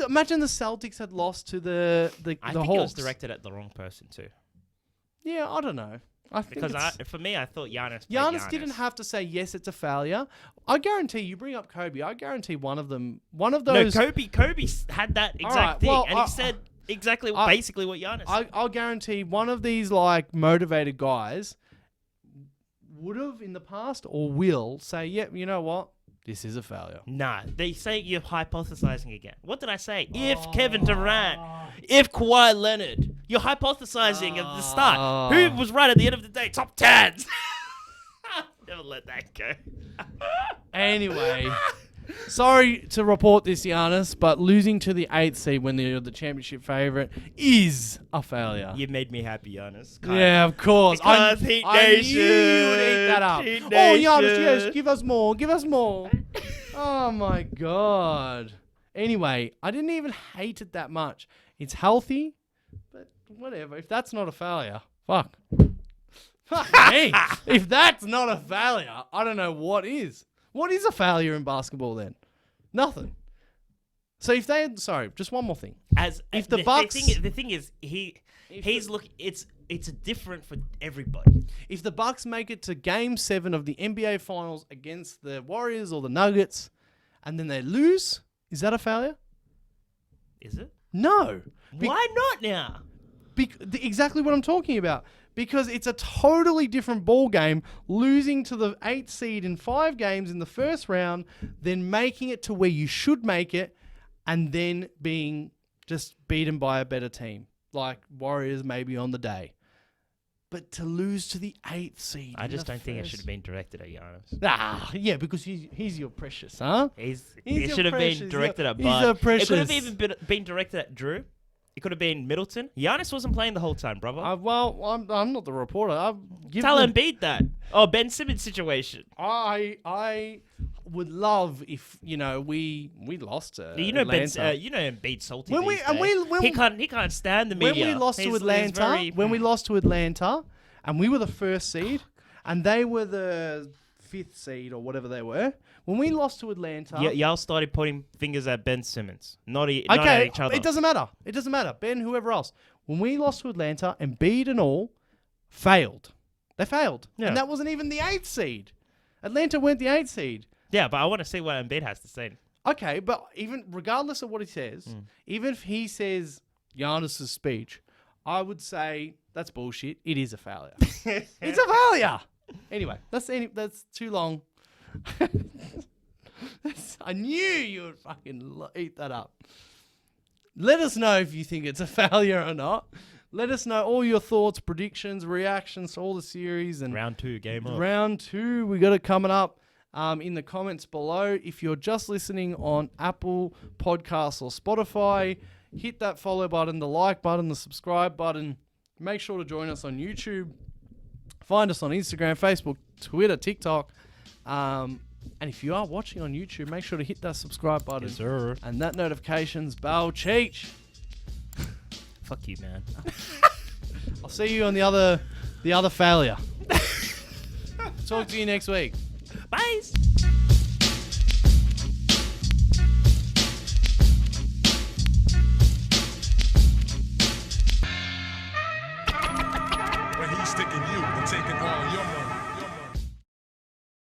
Imagine the Celtics had lost to the I think Hawks. it was directed at the wrong person too. Yeah, I don't know. For me, I thought Giannis didn't have to say, yes, it's a failure. I guarantee, you bring up Kobe, I guarantee one of those... No, Kobe had that exact thing, and he said basically what Giannis said. I'll guarantee one of these, like, motivated guys would have in the past or will say, yep, you know what? This is a failure. Nah, they say you're hypothesizing again. What did I say? If Kevin Durant, if Kawhi Leonard, you're hypothesizing at the start. Who was right at the end of the day? Top 10. Never let that go. Anyway, sorry to report this, Giannis, but losing to the 8th seed when they're the championship favorite is a failure. You made me happy, Giannis. Yeah, of course. Because Heat Nation. I knew you would eat that up. Heat Oh, Giannis, Nation. yes, give us more. Give us more. Oh, my God. Anyway, I didn't even hate it that much. It's healthy, but whatever. If that's not a failure, fuck. Fuck me. If that's not a failure, I don't know what is. What is a failure in basketball then? Nothing. So if they, sorry, just one more thing. If the Bucks, the thing is, he's looking. It's different for everybody. if the Bucks make it to Game 7 of the NBA Finals against the Warriors or the Nuggets, and then they lose, is that a failure? Is it? No. Why not now? Exactly what I'm talking about. Because it's a totally different ball game losing to the 8th seed in 5 games in the first round, then making it to where you should make it, and then being just beaten by a better team, like Warriors maybe on the day. But to lose to the 8th seed, I just don't think it should have been directed at Giannis. Yeah, because he's your precious, huh? It your should have precious. been directed at He's Bud. your It could have precious. even been directed at Drew. It could have been Middleton. Giannis wasn't playing the whole time, brother. I'm not the reporter. Tell Embiid that. Oh, Ben Simmons situation. I would love if we lost to You know Atlanta. Embiid's salty. When we- these and days. we- he can't stand the media. When we lost to Atlanta, and we were the first seed, and they were the 5th seed or whatever they were. When we lost to Atlanta, y'all started pointing fingers at Ben Simmons, not at each other. it doesn't matter. It doesn't matter. Ben, whoever else. When we lost to Atlanta, Embiid and all failed. They failed, Yeah. and that wasn't even the 8th seed. Atlanta weren't the 8th seed. Yeah, but I want to see what Embiid has to say. Okay, but even regardless of what he says, even if he says Giannis' speech, I would say that's bullshit. It is a failure. It's a failure. Anyway, that's too long. I knew you would fucking eat that up. Let us know if you think it's a failure or not. Let us know all your thoughts, predictions, reactions to all the series. And Round 2, game on. Round 2, we got it coming up in the comments below. If you're just listening on Apple Podcasts or Spotify, hit that follow button, the like button, the subscribe button. Make sure to join us on YouTube. Find us on Instagram, Facebook, Twitter, TikTok. And if you are watching on YouTube, make sure to hit that subscribe button. Yes, sir. And that notifications bell. Cheech. Fuck you, man. I'll see you on the other failure. Talk to you next week. Bye.